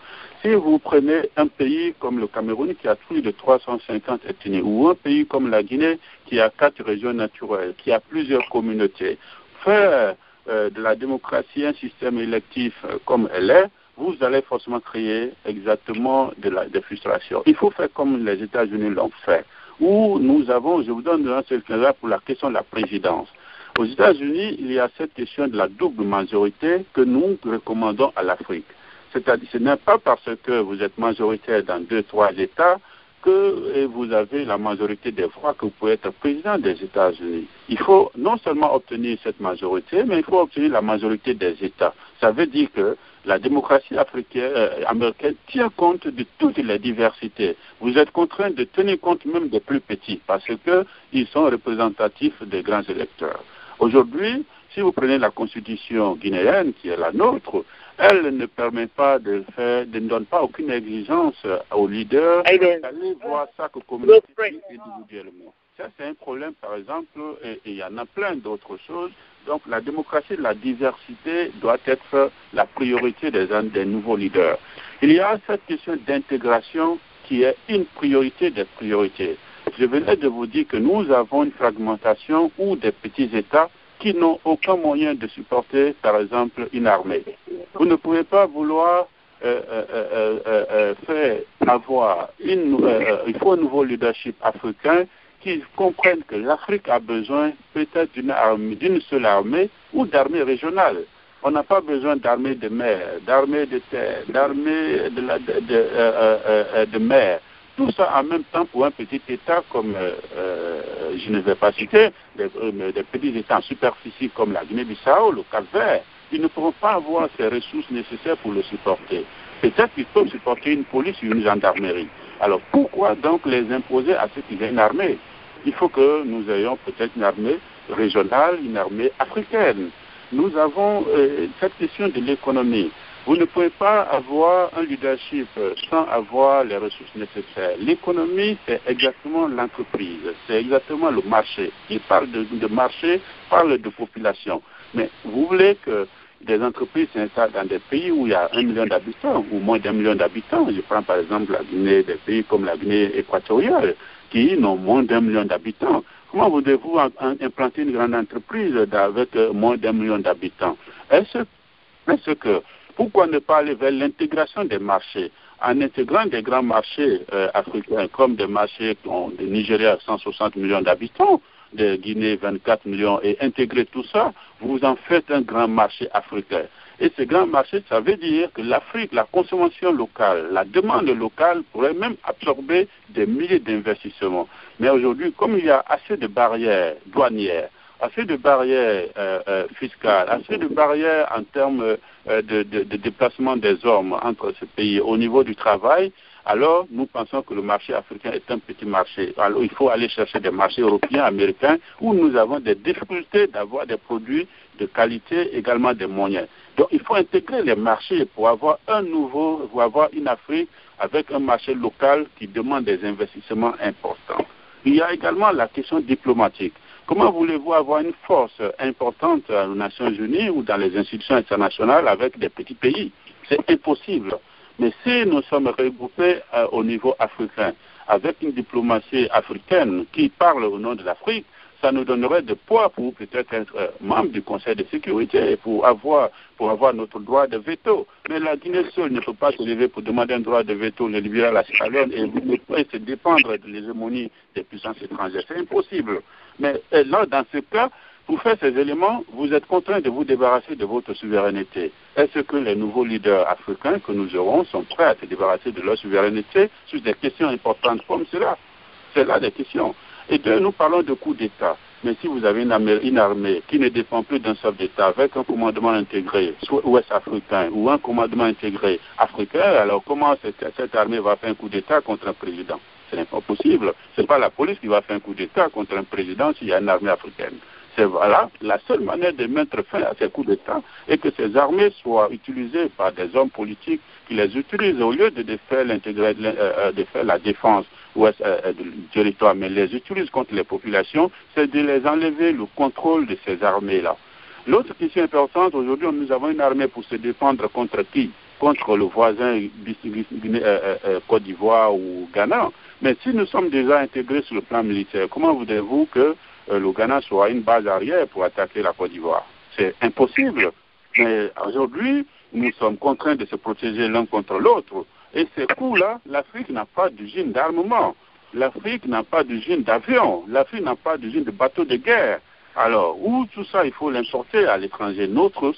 Si vous prenez un pays comme le Cameroun qui a plus de 350 ethnies, ou un pays comme la Guinée qui a 4 régions naturelles, qui a plusieurs communautés, faire de la démocratie un système électif comme elle est, vous allez forcément créer exactement des frustrations. Il faut faire comme les États-Unis l'ont fait, où nous avons, je vous donne un seul cas pour la question de la présidence. Aux États-Unis, il y a cette question de la double majorité que nous recommandons à l'Afrique. C'est-à-dire, ce n'est pas parce que vous êtes majoritaire dans 2-3 États que vous avez la majorité des voix que vous pouvez être président des États-Unis. Il faut non seulement obtenir cette majorité, mais il faut obtenir la majorité des États. Ça veut dire que la démocratie américaine tient compte de toutes les diversités. Vous êtes contraint de tenir compte même des plus petits parce qu'ils sont représentatifs des grands électeurs. Aujourd'hui, si vous prenez la constitution guinéenne, qui est la nôtre, elle ne permet pas ne donne pas aucune exigence aux leaders d'aller voir chaque communauté individuellement. Ça, c'est un problème, par exemple, et il y en a plein d'autres choses. Donc, la démocratie de la diversité doit être la priorité des nouveaux leaders. Il y a cette question d'intégration qui est une priorité des priorités. Je venais de vous dire que nous avons une fragmentation ou des petits États qui n'ont aucun moyen de supporter, par exemple, une armée. Vous ne pouvez pas vouloir faire avoir il faut un nouveau leadership africain qui comprenne que l'Afrique a besoin peut-être d'une seule armée ou d'armée régionale. On n'a pas besoin d'armée de mer, d'armée de terre, d'armée de mer. Tout ça en même temps pour un petit État comme, je ne vais pas citer, des petits États en superficie comme la Guinée-Bissau, le Cap-Vert, ils ne pourront pas avoir ces ressources nécessaires pour le supporter. Peut-être qu'ils peuvent supporter une police ou une gendarmerie. Alors pourquoi donc les imposer à ceux qui ont une armée? Il faut que nous ayons peut-être une armée régionale, une armée africaine. Nous avons cette question de l'économie. Vous ne pouvez pas avoir un leadership sans avoir les ressources nécessaires. L'économie, c'est exactement l'entreprise, c'est exactement le marché. Qui parle de marché, parle de population. Mais vous voulez que des entreprises s'installent dans des pays où il y a 1 million d'habitants ou moins d'1 million d'habitants. Je prends par exemple la Guinée, des pays comme la Guinée équatoriale, qui n'ont moins d'1 million d'habitants. Comment voulez-vous implanter une grande entreprise avec moins d'1 million d'habitants? Pourquoi ne pas aller vers l'intégration des marchés? En intégrant des grands marchés africains, comme des marchés de Nigeria, 160 millions d'habitants, de Guinée, 24 millions, et intégrer tout ça, vous en faites un grand marché africain. Et ce grand marché, ça veut dire que l'Afrique, la consommation locale, la demande locale pourrait même absorber des milliers d'investissements. Mais aujourd'hui, comme il y a assez de barrières douanières, assez de barrières fiscales, assez de barrières en termes de déplacement des hommes entre ces pays au niveau du travail, alors nous pensons que le marché africain est un petit marché. Alors il faut aller chercher des marchés européens, américains, où nous avons des difficultés d'avoir des produits de qualité, également des moyens. Donc il faut intégrer les marchés pour avoir une Afrique avec un marché local qui demande des investissements importants. Il y a également la question diplomatique. Comment voulez-vous avoir une force importante aux Nations Unies ou dans les institutions internationales avec des petits pays? C'est impossible. Mais si nous sommes regroupés au niveau africain, avec une diplomatie africaine qui parle au nom de l'Afrique, ça nous donnerait de poids pour peut-être être membre du Conseil de sécurité, pour avoir notre droit de veto. Mais la Guinée seule ne peut pas se lever pour demander un droit de veto, le libéral, la Sierra Leone, et vous ne pouvez se dépendre de l'hégémonie des puissances étrangères. C'est impossible. Mais là, dans ce cas, pour faire ces éléments, vous êtes contraint de vous débarrasser de votre souveraineté. Est-ce que les nouveaux leaders africains que nous aurons sont prêts à se débarrasser de leur souveraineté sur des questions importantes comme cela? C'est là des questions. Et deux, nous parlons de coup d'État. Mais si vous avez une armée qui ne dépend plus d'un seul État, avec un commandement intégré, soit ouest-africain, ou un commandement intégré africain, alors comment cette armée va faire un coup d'État contre un président? Ce n'est pas possible. Ce n'est pas la police qui va faire un coup d'État contre un président s'il y a une armée africaine. C'est voilà, la seule manière de mettre fin à ces coups d'État est que ces armées soient utilisées par des hommes politiques qui les utilisent au lieu de faire la défense ouest du territoire, mais les utilisent contre les populations, c'est de les enlever le contrôle de ces armées-là. L'autre question importante, aujourd'hui, nous avons une armée pour se défendre contre qui? Contre le voisin Côte d'Ivoire ou Ghana. Mais si nous sommes déjà intégrés sur le plan militaire, comment voudrez-vous que le Ghana soit une base arrière pour attaquer la Côte d'Ivoire? C'est impossible. Mais aujourd'hui, nous sommes contraints de se protéger l'un contre l'autre. Et ces coups-là, l'Afrique n'a pas d'usine d'armement. L'Afrique n'a pas d'usine d'avion. L'Afrique n'a pas d'usine de bateaux de guerre. Alors, où tout ça, il faut l'importer à l'étranger.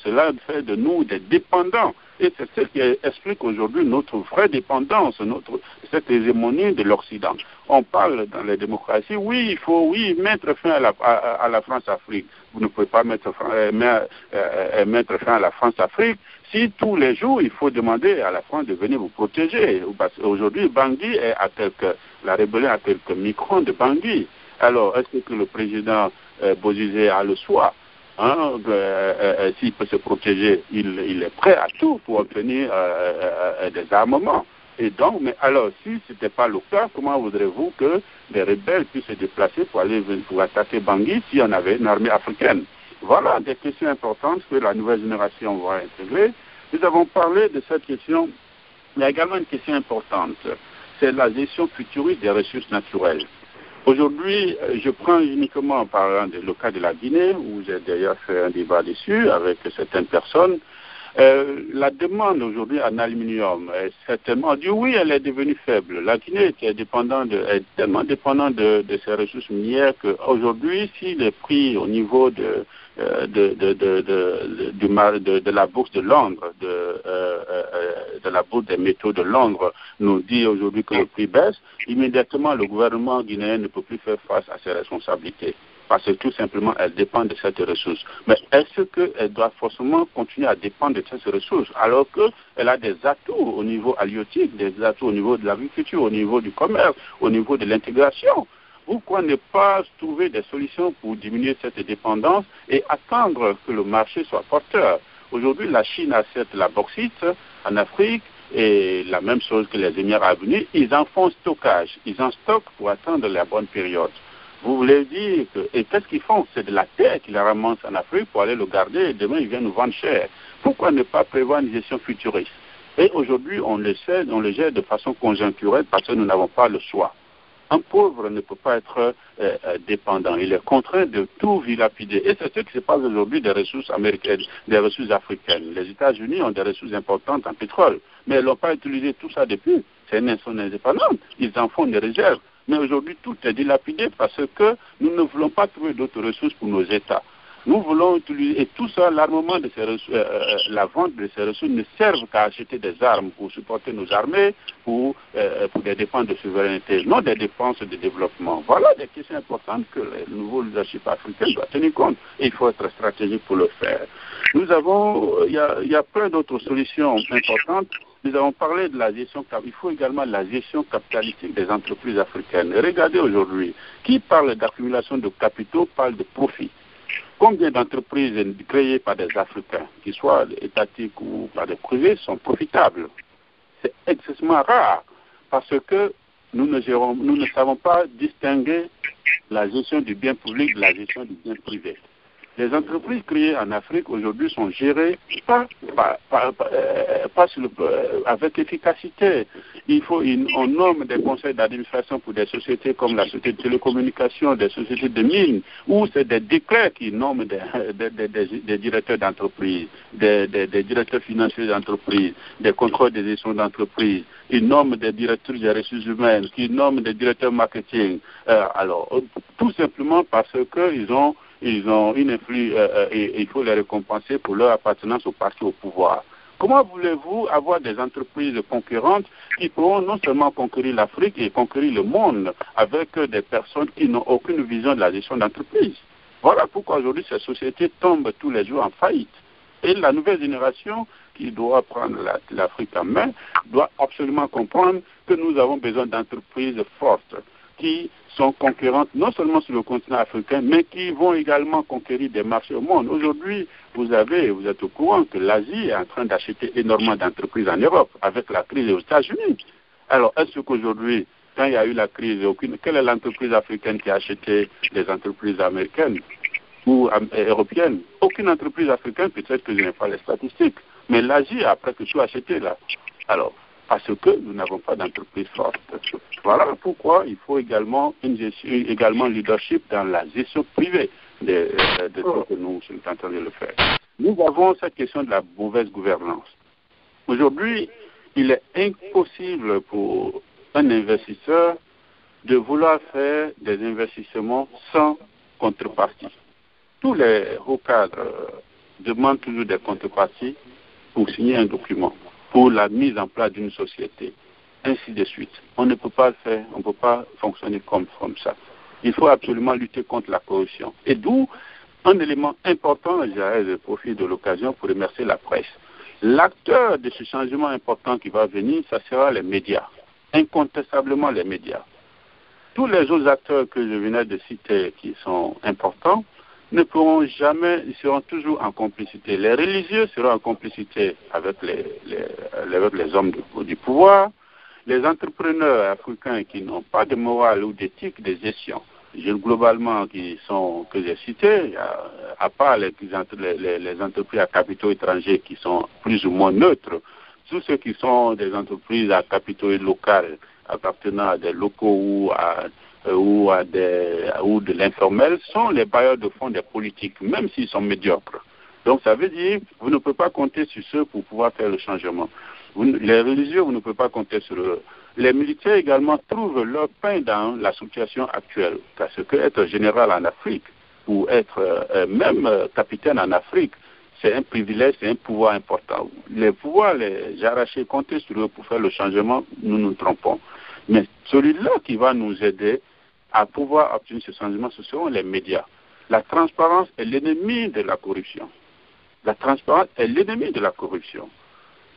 Cela fait de nous des dépendants. Et c'est ce qui explique aujourd'hui notre vraie dépendance, cette hégémonie de l'Occident. On parle dans les démocraties, oui, il faut mettre fin à la France-Afrique. Vous ne pouvez pas mettre fin à la France-Afrique si tous les jours, il faut demander à la France de venir vous protéger. Aujourd'hui, Bangui est la rébellion a quelques microns de Bangui. Alors, est-ce que le président Bozizé a le choix? S'il peut se protéger, il est prêt à tout pour obtenir des armements. Et donc, mais alors, si ce n'était pas le cas, comment voudrez-vous que les rebelles puissent se déplacer pour attaquer Bangui si on avait une armée africaine? Voilà des questions importantes que la nouvelle génération va intégrer. Nous avons parlé de cette question. Il y a également une question importante. C'est la gestion futuriste des ressources naturelles. Aujourd'hui, je prends uniquement par le cas de la Guinée, où j'ai d'ailleurs fait un débat dessus avec certaines personnes. La demande aujourd'hui en aluminium est certainement, oui, elle est devenue faible. La Guinée est tellement dépendante de ses ressources minières qu'aujourd'hui, si les prix au niveau de la bourse de Londres, de la bourse des métaux de Londres, nous dit aujourd'hui que le prix baisse, immédiatement le gouvernement guinéen ne peut plus faire face à ses responsabilités. Parce que tout simplement, elle dépend de cette ressource. Mais est-ce qu'elle doit forcément continuer à dépendre de cette ressource alors qu'elle a des atouts au niveau halieutique, des atouts au niveau de l'agriculture, au niveau du commerce, au niveau de l'intégration? Pourquoi ne pas trouver des solutions pour diminuer cette dépendance et attendre que le marché soit porteur? Aujourd'hui, la Chine a certes la bauxite en Afrique et la même chose que les Émirats arabes unis. Ils en font stockage. Ils en stockent pour attendre la bonne période. Vous voulez dire et qu'est-ce qu'ils font? C'est de la terre qu'ils ramassent en Afrique pour aller le garder et demain ils viennent nous vendre cher. Pourquoi ne pas prévoir une gestion futuriste? Et aujourd'hui, on le gère de façon conjoncturelle parce que nous n'avons pas le choix. Un pauvre ne peut pas être dépendant. Il est contraint de tout dilapider. Et c'est ce qui se passe aujourd'hui des ressources américaines, des ressources africaines. Les États-Unis ont des ressources importantes en pétrole, mais ils n'ont pas utilisé tout ça depuis. C'est une nation indépendante. Ils en font des réserves. Mais aujourd'hui, tout est dilapidé parce que nous ne voulons pas trouver d'autres ressources pour nos États. Nous voulons utiliser, et tout ça, l'armement de ces ressources, la vente de ces ressources ne servent qu'à acheter des armes pour supporter nos armées, pour des dépenses de souveraineté, non des dépenses de développement. Voilà des questions importantes que le nouveau leadership africain doit tenir compte. Et il faut être stratégique pour le faire. Il y a plein d'autres solutions importantes. Nous avons parlé de la gestion, il faut également la gestion capitalistique des entreprises africaines. Regardez aujourd'hui, qui parle d'accumulation de capitaux parle de profit. Combien d'entreprises créées par des Africains, qu'ils soient étatiques ou par des privés, sont profitables? C'est excessivement rare parce que nous ne savons pas distinguer la gestion du bien public de la gestion du bien privé. Les entreprises créées en Afrique aujourd'hui sont gérées avec efficacité. On nomme des conseils d'administration pour des sociétés comme la société de télécommunications, des sociétés de mines, où c'est des décrets qui nomment des directeurs d'entreprise, des directeurs financiers d'entreprise, des contrôles des gestions d'entreprise. Ils nomment des directeurs des ressources humaines, qui nomment des directeurs marketing. Tout simplement parce qu'ils ont une influence et il faut les récompenser pour leur appartenance au parti au pouvoir. Comment voulez-vous avoir des entreprises concurrentes qui pourront non seulement conquérir l'Afrique et conquérir le monde avec des personnes qui n'ont aucune vision de la gestion d'entreprise? Voilà pourquoi aujourd'hui ces sociétés tombent tous les jours en faillite. Et la nouvelle génération qui doit prendre l'Afrique en main doit absolument comprendre que nous avons besoin d'entreprises fortes qui sont concurrentes non seulement sur le continent africain, mais qui vont également conquérir des marchés au monde. Aujourd'hui, vous êtes au courant que l'Asie est en train d'acheter énormément d'entreprises en Europe avec la crise aux États-Unis. Alors, est-ce qu'aujourd'hui, quand il y a eu la crise, quelle est l'entreprise africaine qui a acheté les entreprises américaines ou européennes? Aucune entreprise africaine, peut-être que je n'ai pas les statistiques, mais l'Asie a presque tout acheté là. Alors, parce que nous n'avons pas d'entreprise forte. Voilà pourquoi il faut également un leadership dans la gestion privée de ce que nous sommes en train de le faire. Nous avons cette question de la mauvaise gouvernance. Aujourd'hui, il est impossible pour un investisseur de vouloir faire des investissements sans contrepartie. Tous les hauts cadres demandent toujours des contreparties pour signer un document, pour la mise en place d'une société, ainsi de suite. On ne peut pas le faire, on ne peut pas fonctionner comme ça. Il faut absolument lutter contre la corruption. Et d'où un élément important, je profite de l'occasion pour remercier la presse. L'acteur de ce changement important qui va venir, ça sera les médias, incontestablement les médias. Tous les autres acteurs que je venais de citer qui sont importants ne pourront jamais, ils seront toujours en complicité. Les religieux seront en complicité avec les hommes du pouvoir. Les entrepreneurs africains qui n'ont pas de morale ou d'éthique de gestion, globalement que j'ai cités, à part les entreprises à capitaux étrangers qui sont plus ou moins neutres, tous ceux qui sont des entreprises à capitaux locaux appartenant à des locaux ou de l'informel sont les bailleurs de fonds des politiques, même s'ils sont médiocres. Donc ça veut dire vous ne pouvez pas compter sur ceux pour pouvoir faire le changement. Les religieux, vous ne pouvez pas compter sur eux. Les militaires également trouvent leur pain dans la situation actuelle, parce que être général en Afrique ou être même capitaine en Afrique, c'est un privilège, c'est un pouvoir important. Les pouvoirs, les arrachés, compter sur eux pour faire le changement, nous nous trompons. Mais celui-là qui va nous aider à pouvoir obtenir ce changement, ce seront les médias. La transparence est l'ennemi de la corruption. La transparence est l'ennemi de la corruption.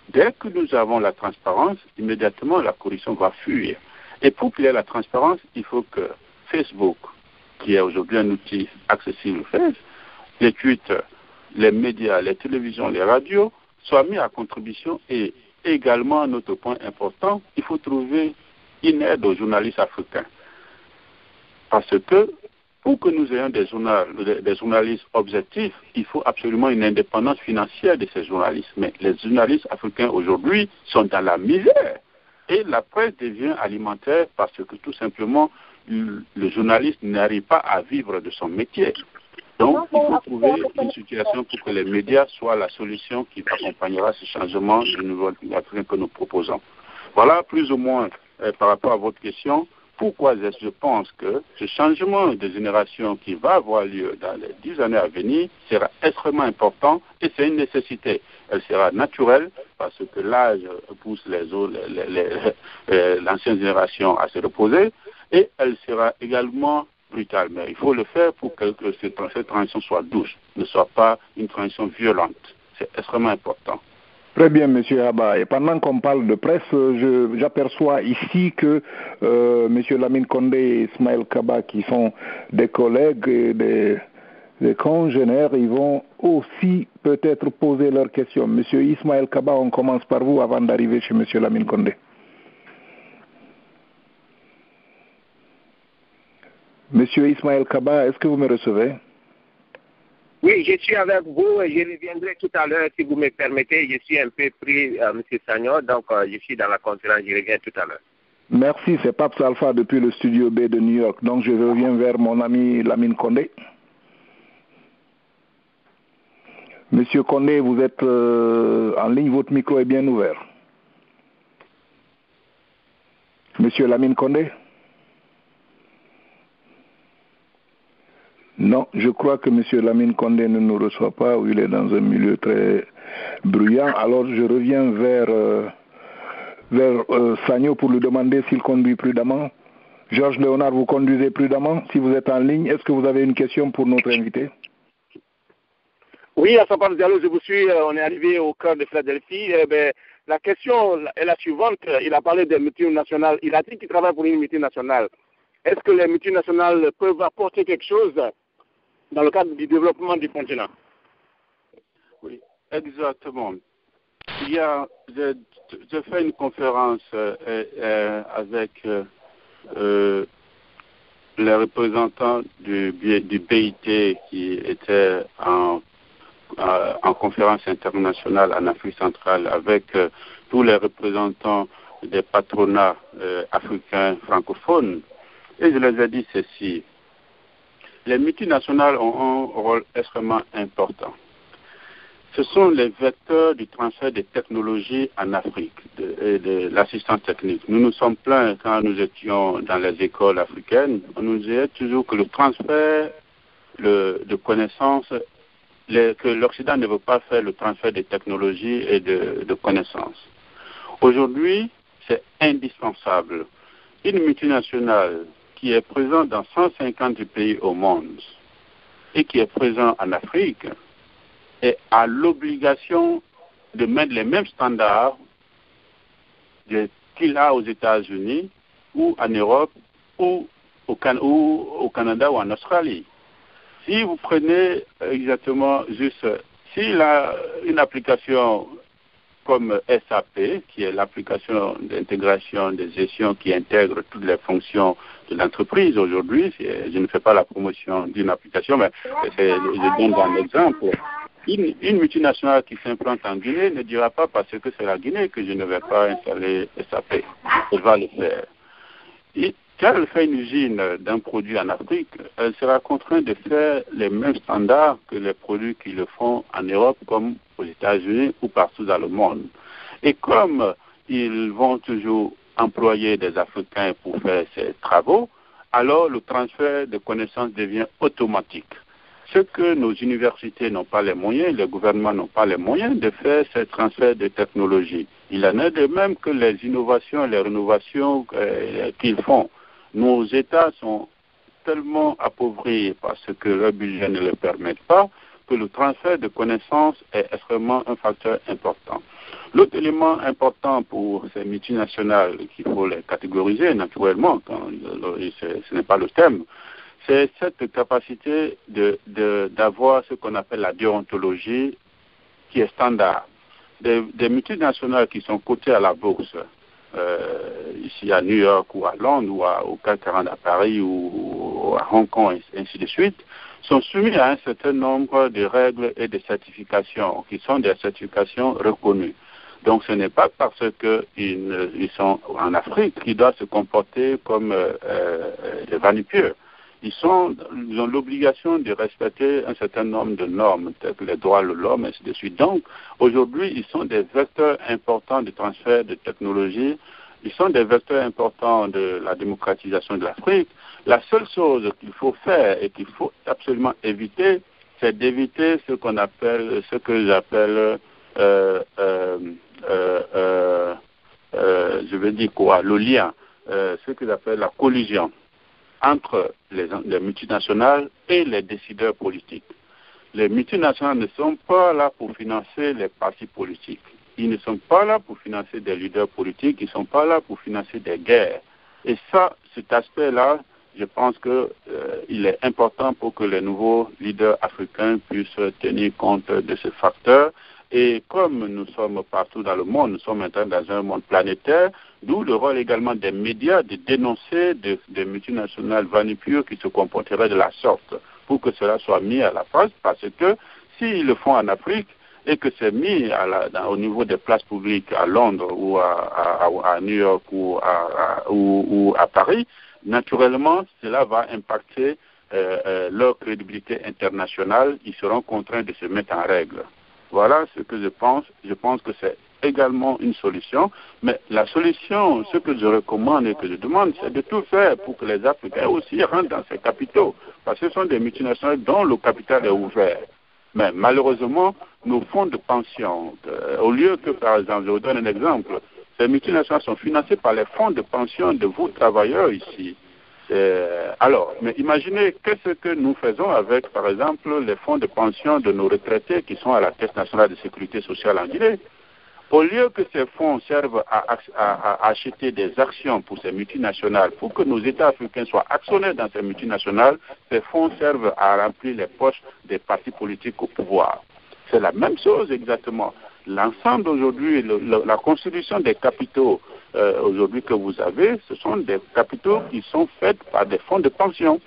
Dès que nous avons la transparence, immédiatement la corruption va fuir. Et pour qu'il y ait la transparence, il faut que Facebook, qui est aujourd'hui un outil accessible, les Twitter, les médias, les télévisions, les radios, soient mis à contribution. Et également, un autre point important, il faut trouver une aide aux journalistes africains. Parce que pour que nous ayons des journalistes objectifs, il faut absolument une indépendance financière de ces journalistes. Mais les journalistes africains aujourd'hui sont dans la misère. Et la presse devient alimentaire parce que tout simplement, le journaliste n'arrive pas à vivre de son métier. Donc, il faut trouver une situation pour que les médias soient la solution qui accompagnera ce changement du niveau africain que nous proposons. Voilà plus ou moins par rapport à votre question. Pourquoi je pense que ce changement de génération qui va avoir lieu dans les 10 années à venir sera extrêmement important et c'est une nécessité. Elle sera naturelle parce que l'âge pousse l'ancienne génération à se reposer et elle sera également brutale. Mais il faut le faire pour que cette transition soit douce, ne soit pas une transition violente. C'est extrêmement important. Très bien, M. Haba. Et pendant qu'on parle de presse, j'aperçois ici que M. Lamine Condé et Ismaël Kaba, qui sont des collègues et des congénères, ils vont aussi peut-être poser leurs questions. M. Ismaël Kaba, on commence par vous avant d'arriver chez M. Lamine Condé. M. Ismaël Kaba, est-ce que vous me recevez? Oui, je suis avec vous et je reviendrai tout à l'heure si vous me permettez. Je suis un peu pris, M. Sagnon, donc je suis dans la conférence, je reviens tout à l'heure. Merci, c'est Paps Alpha depuis le studio B de New York. Donc je reviens vers mon ami Lamine Condé. Monsieur Condé, vous êtes en ligne, votre micro est bien ouvert. Monsieur Lamine Condé? Non, je crois que M. Lamine Condé ne nous reçoit pas, ou il est dans un milieu très bruyant. Alors je reviens vers Sagno pour lui demander s'il conduit prudemment. Georges Léonard, vous conduisez prudemment. Si vous êtes en ligne, est-ce que vous avez une question pour notre invité? Oui, à Sapar Diallo, je vous suis. On est arrivé au cœur de Philadelphie. La question est la suivante. Il a parlé des multinationales. Il a dit qu'il travaille pour une multinationale. Est-ce que les multinationales peuvent apporter quelque chose dans le cadre du développement du continent? Oui, exactement. J'ai fait une conférence avec les représentants du BIT qui étaient en conférence internationale en Afrique centrale avec tous les représentants des patronats africains francophones. Et je les ai dit ceci. Les multinationales ont un rôle extrêmement important. Ce sont les vecteurs du transfert des technologies en Afrique et de l'assistance technique. Nous nous sommes plaints quand nous étions dans les écoles africaines. On nous disait toujours que le transfert de connaissances, que l'Occident ne veut pas faire le transfert de technologies et de connaissances. Aujourd'hui, c'est indispensable. Une multinationale qui est présente dans 150 pays au monde et qui est présente en Afrique et a l'obligation de mettre les mêmes standards qu'il a aux États-Unis ou en Europe ou au Canada ou en Australie. Si vous prenez exactement juste, s'il a une application comme SAP, qui est l'application d'intégration de gestion qui intègre toutes les fonctions de l'entreprise aujourd'hui, je ne fais pas la promotion d'une application, mais je donne un exemple. Une multinationale qui s'implante en Guinée ne dira pas parce que c'est la Guinée que je ne vais pas installer SAP. Elle va le faire. Et quand elle fait une usine d'un produit en Afrique, elle sera contrainte de faire les mêmes standards que les produits qui le font en Europe comme aux États-Unis ou partout dans le monde. Et comme ils vont toujours employer des Africains pour faire ces travaux, alors le transfert de connaissances devient automatique. Ce que nos universités n'ont pas les moyens, les gouvernements n'ont pas les moyens de faire ce transfert de technologie. Il en est de même que les innovations, les rénovations qu'ils font. Nos États sont tellement appauvris parce que leur budget ne le permet pas que le transfert de connaissances est extrêmement un facteur important. L'autre élément important pour ces multinationales qu'il faut les catégoriser naturellement, ce n'est pas le thème, c'est cette capacité d'avoir ce qu'on appelle la déontologie qui est standard. Des multinationales qui sont cotées à la bourse, ici à New York ou à Londres ou au CAC 40 à Paris ou à Hong Kong et ainsi de suite, sont soumis à un certain nombre de règles et de certifications qui sont des certifications reconnues. Donc ce n'est pas parce qu'ils sont en Afrique qu'ils doivent se comporter comme des vanipeux. Ils ont l'obligation de respecter un certain nombre de normes, telles que les droits de l'homme, et ainsi de suite. Donc, aujourd'hui, ils sont des vecteurs importants de transfert de technologie. Ils sont des vecteurs importants de la démocratisation de l'Afrique. La seule chose qu'il faut faire et qu'il faut absolument éviter, c'est d'éviter ce que j'appelle, je veux dire quoi, le lien, ce que j'appelle la collusion entre les multinationales et les décideurs politiques. Les multinationales ne sont pas là pour financer les partis politiques. Ils ne sont pas là pour financer des leaders politiques. Ils ne sont pas là pour financer des guerres. Et ça, cet aspect-là, je pense qu'il est important pour que les nouveaux leaders africains puissent tenir compte de ce facteur. Et comme nous sommes partout dans le monde, nous sommes maintenant dans un monde planétaire, d'où le rôle également des médias de dénoncer des multinationales vanipures qui se comporteraient de la sorte, pour que cela soit mis à la face, parce que s'ils le font en Afrique et que c'est mis au niveau des places publiques à Londres ou à New York ou à Paris, naturellement, cela va impacter leur crédibilité internationale. Ils seront contraints de se mettre en règle. Voilà ce que je pense. Je pense que c'est également une solution. Mais la solution, ce que je recommande et que je demande, c'est de tout faire pour que les Africains aussi rentrent dans ces capitaux. Parce que ce sont des multinationales dont le capital est ouvert. Mais malheureusement, nos fonds de pension, au lieu que, par exemple, je vous donne un exemple, ces multinationales sont financées par les fonds de pension de vous, travailleurs, ici. Alors, mais imaginez qu'est-ce que nous faisons avec, par exemple, les fonds de pension de nos retraités qui sont à la Caisse nationale de sécurité sociale en Guinée. Au lieu que ces fonds servent à acheter des actions pour ces multinationales, pour que nos États africains soient actionnaires dans ces multinationales, ces fonds servent à remplir les poches des partis politiques au pouvoir. c'est la même chose exactement. L'ensemble aujourd'hui, la constitution des capitaux aujourd'hui que vous avez, ce sont des capitaux qui sont faits par des fonds de pension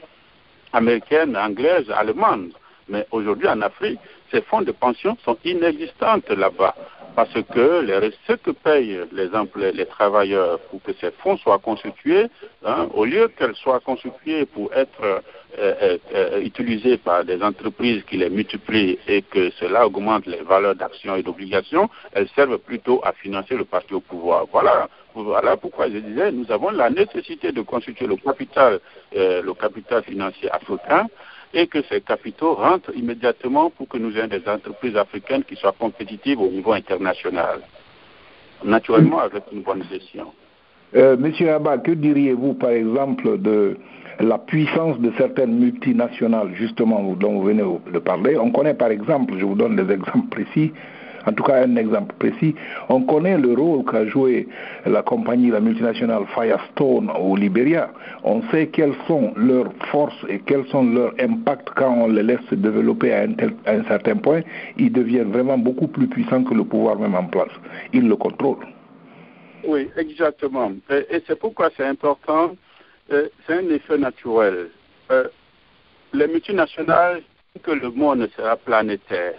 américaines, anglaises, allemandes. Mais aujourd'hui en Afrique, ces fonds de pension sont inexistants là-bas. Parce que ce que payent les travailleurs pour que ces fonds soient constitués, au lieu qu'elles soient constituées pour être utilisées par des entreprises qui les multiplient et que cela augmente les valeurs d'actions et d'obligations, elles servent plutôt à financer le parti au pouvoir. Voilà pourquoi je disais, nous avons la nécessité de constituer le capital financier africain, et que ces capitaux rentrent immédiatement pour que nous ayons des entreprises africaines qui soient compétitives au niveau international. Naturellement, avec une bonne gestion. Monsieur Abba, que diriez-vous, par exemple, de la puissance de certaines multinationales, justement, dont vous venez de parler? On connaît, par exemple, je vous donne des exemples précis, en tout cas un exemple précis, on connaît le rôle qu'a joué la multinationale Firestone au Libéria. On sait quelles sont leurs forces et quels sont leurs impacts quand on les laisse se développer à un certain point. Ils deviennent vraiment beaucoup plus puissants que le pouvoir même en place. Ils le contrôlent. Oui, exactement. Et c'est pourquoi c'est important. C'est un effet naturel. Les multinationales, que le monde sera planétaire,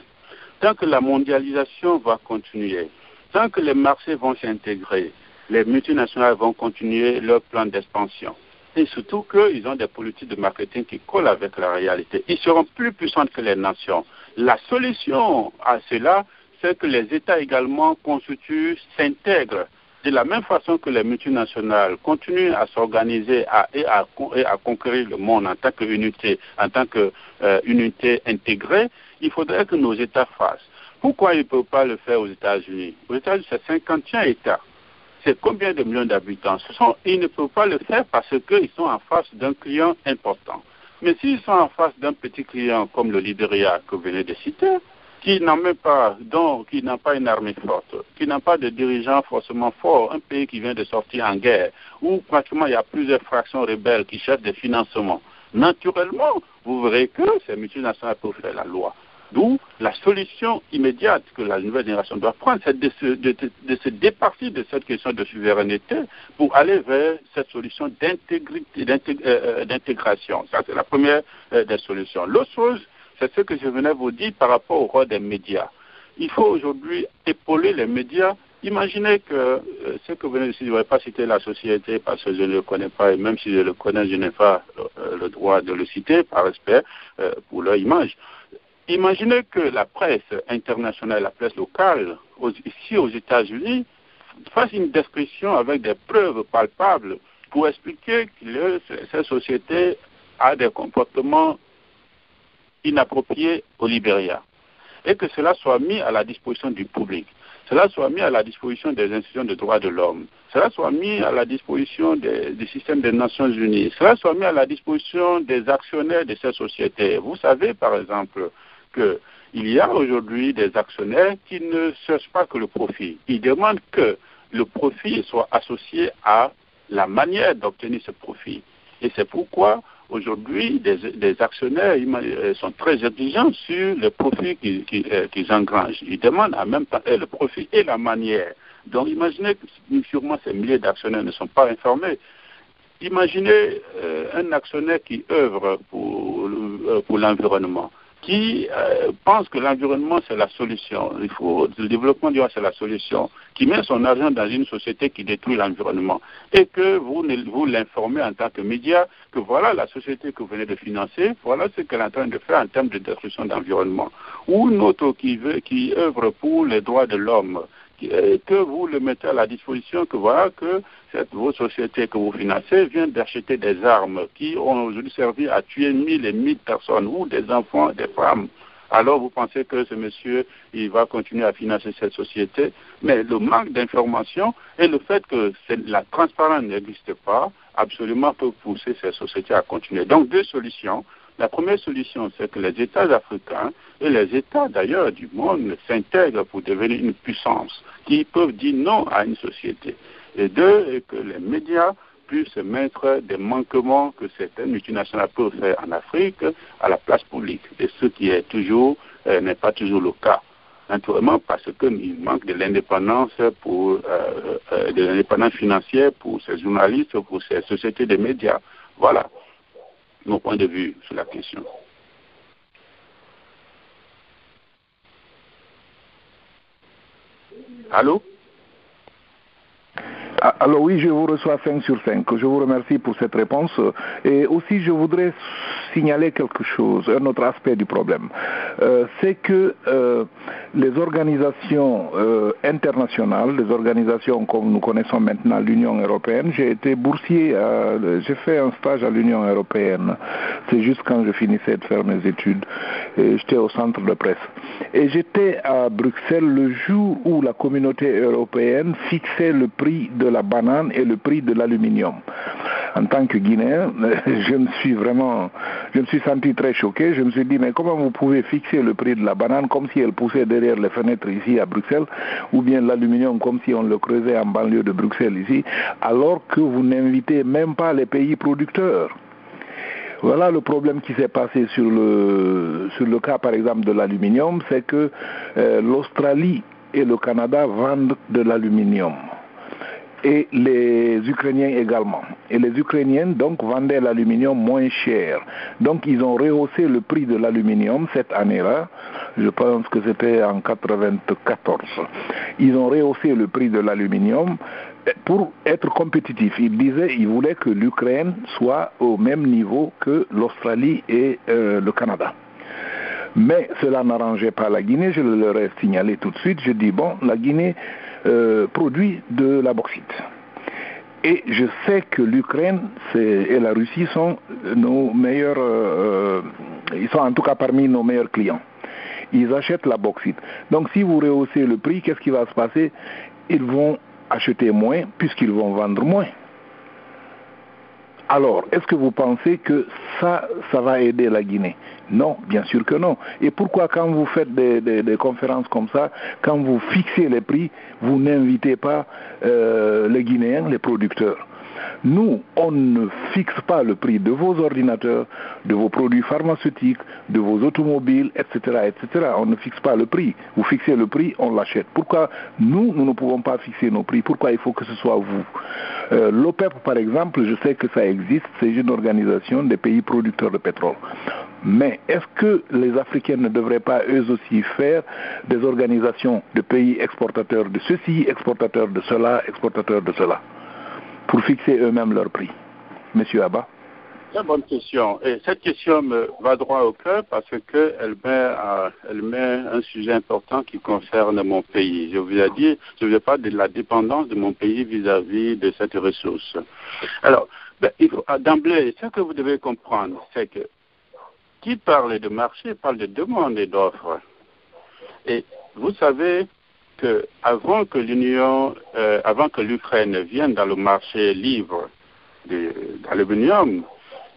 tant que la mondialisation va continuer, tant que les marchés vont s'intégrer, les multinationales vont continuer leur plan d'expansion. Et surtout qu'ils ont des politiques de marketing qui collent avec la réalité. Ils seront plus puissants que les nations. La solution à cela, c'est que les États également constituent, s'intègrent. De la même façon que les multinationales continuent à s'organiser et à conquérir le monde en tant qu'unité, unité intégrée, il faudrait que nos États fassent. Pourquoi ils ne peuvent pas le faire aux États-Unis? Aux États-Unis, c'est 51 États. C'est combien de millions d'habitants? Ils ne peuvent pas le faire parce qu'ils sont en face d'un client important. Mais s'ils sont en face d'un petit client comme le Libéria que vous venez de citer, qui n'a même pas, qui n'a pas une armée forte, qui n'a pas de dirigeants forcément forts, un pays qui vient de sortir en guerre, où pratiquement il y a plusieurs fractions rebelles qui cherchent des financements, naturellement, vous verrez que ces multinationales peuvent faire la loi. D'où la solution immédiate que la nouvelle génération doit prendre, c'est de se départir de cette question de souveraineté pour aller vers cette solution d'intégration. Ça, c'est la première des solutions. L'autre chose, c'est ce que je venais vous dire par rapport au rôle des médias. Il faut aujourd'hui épauler les médias. Imaginez que ce que vous venez de dire, je ne vais pas citer la société parce que je ne le connais pas, et même si je le connais, je n'ai pas le droit de le citer par respect pour leur image. Imaginez que la presse internationale, la presse locale, ici aux États-Unis, fasse une description avec des preuves palpables pour expliquer que cette société a des comportements inappropriés au Libéria et que cela soit mis à la disposition du public, cela soit mis à la disposition des institutions de droits de l'homme, cela soit mis à la disposition du système des Nations Unies, cela soit mis à la disposition des actionnaires de cette société. Vous savez par exemple qu'il y a aujourd'hui des actionnaires qui ne cherchent pas que le profit. Ils demandent que le profit soit associé à la manière d'obtenir ce profit. Et c'est pourquoi aujourd'hui des actionnaires sont très exigeants sur le profit qu'ils engrangent. Ils demandent en même temps le profit et la manière. Donc imaginez que sûrement ces milliers d'actionnaires ne sont pas informés. Imaginez un actionnaire qui œuvre pour l'environnement, qui pense que l'environnement c'est la solution, le développement durable c'est la solution, qui met son argent dans une société qui détruit l'environnement, et que vous l'informez en tant que média que voilà la société que vous venez de financer, voilà ce qu'elle est en train de faire en termes de destruction d'environnement, ou une autre qui œuvre pour les droits de l'homme, que vous le mettez à la disposition, que voilà que vos sociétés que vous financez viennent d'acheter des armes qui ont aujourd'hui servi à tuer 1000 et 1000 personnes, ou des enfants, des femmes. Alors vous pensez que ce monsieur, il va continuer à financer cette société, mais le manque d'information et le fait que la transparence n'existe pas, absolument peut pousser ces sociétés à continuer. Donc deux solutions. La première solution, c'est que les États africains et les États d'ailleurs du monde s'intègrent pour devenir une puissance qui peuvent dire non à une société. Et deux, que les médias puissent mettre des manquements que certaines multinationales peuvent faire en Afrique à la place publique. Et ce qui est toujours n'est pas toujours le cas. naturellement parce qu'il manque de l'indépendance de l'indépendance financière pour ces journalistes, pour ces sociétés de médias. Voilà mon point de vue sur la question. Allô? Alors oui, je vous reçois 5 sur 5. Je vous remercie pour cette réponse. Et aussi, je voudrais signaler quelque chose, un autre aspect du problème. C'est que les organisations internationales, les organisations comme nous connaissons maintenant l'Union européenne, j'ai été boursier, j'ai fait un stage à l'Union européenne. C'est juste quand je finissais de faire mes études. J'étais au centre de presse. Et j'étais à Bruxelles le jour où la communauté européenne fixait le prix de la banane et le prix de l'aluminium. En tant que Guinéen, je me suis senti très choqué. Je me suis dit, mais comment vous pouvez fixer le prix de la banane comme si elle poussait derrière les fenêtres ici à Bruxelles, ou bien l'aluminium comme si on le creusait en banlieue de Bruxelles ici, alors que vous n'invitez même pas les pays producteurs. Voilà le problème qui s'est passé sur le cas, par exemple, de l'aluminium, c'est que l'Australie et le Canada vendent de l'aluminium. Et les Ukrainiens également. Et les Ukrainiens, donc, vendaient l'aluminium moins cher. Donc, ils ont rehaussé le prix de l'aluminium cette année-là. Je pense que c'était en 1994. Ils ont rehaussé le prix de l'aluminium pour être compétitifs. Ils voulaient que l'Ukraine soit au même niveau que l'Australie et le Canada. Mais cela n'arrangeait pas la Guinée, je leur ai signalé tout de suite. Je dis, bon, la Guinée produit de la bauxite. Et je sais que l'Ukraine et la Russie sont nos meilleurs, ils sont en tout cas parmi nos meilleurs clients. Ils achètent la bauxite. Donc si vous rehaussez le prix, qu'est-ce qui va se passer? Ils vont acheter moins puisqu'ils vont vendre moins. Alors, est-ce que vous pensez que ça va aider la Guinée? Non, bien sûr que non. Et pourquoi quand vous faites des conférences comme ça, quand vous fixez les prix, vous n'invitez pas les Guinéens, les producteurs? Nous, on ne fixe pas le prix de vos ordinateurs, de vos produits pharmaceutiques, de vos automobiles, etc., etc. On ne fixe pas le prix. Vous fixez le prix, on l'achète. Pourquoi nous ne pouvons pas fixer nos prix? Pourquoi il faut que ce soit vous? L'OPEP, par exemple, je sais que ça existe, c'est une organisation des pays producteurs de pétrole. Mais est-ce que les Africains ne devraient pas eux aussi faire des organisations de pays exportateurs de ceci, exportateurs de cela, exportateurs de cela, pour fixer eux-mêmes leur prix? Monsieur Abba? Très bonne question. Et cette question me va droit au cœur parce qu'elle met un sujet important qui concerne mon pays. Je vous ai dit, je vais parler de la dépendance de mon pays vis-à-vis de cette ressource. Alors, d'emblée, ce que vous devez comprendre, c'est que qui parle de marché parle de demande et d'offre. Et vous savez que avant que l'Ukraine vienne dans le marché libre d'aluminium,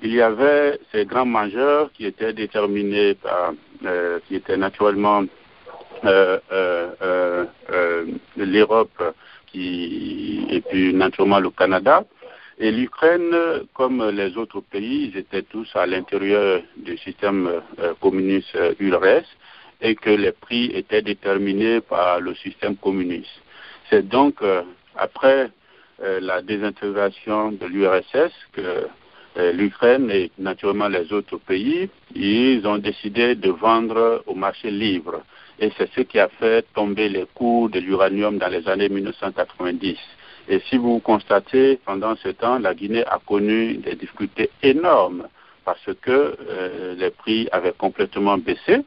il y avait ces grands majeurs qui étaient déterminés par, qui étaient naturellement l'Europe et puis naturellement le Canada. Et l'Ukraine, comme les autres pays, ils étaient tous à l'intérieur du système communiste URSS et que les prix étaient déterminés par le système communiste. C'est donc après la désintégration de l'URSS que l'Ukraine et naturellement les autres pays, ils ont décidé de vendre au marché libre. Et c'est ce qui a fait tomber les cours de l'uranium dans les années 1990. Et si vous constatez, pendant ce temps, la Guinée a connu des difficultés énormes parce que les prix avaient complètement baissé.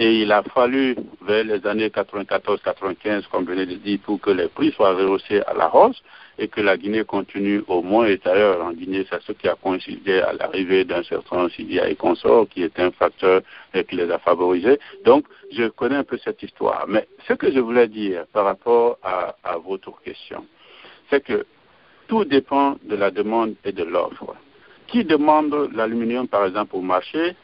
Et il a fallu, vers les années 94-95, comme je venais de dire, pour que les prix soient rehaussés à la hausse et que la Guinée continue au moins. Et d'ailleurs, en Guinée, c'est ce qui a coïncidé à l'arrivée d'un certain Sidia et consort, qui est un facteur qui les a favorisés. Donc, je connais un peu cette histoire. Mais ce que je voulais dire par rapport à votre question, c'est que tout dépend de la demande et de l'offre. Qui demande l'aluminium, par exemple, au marché?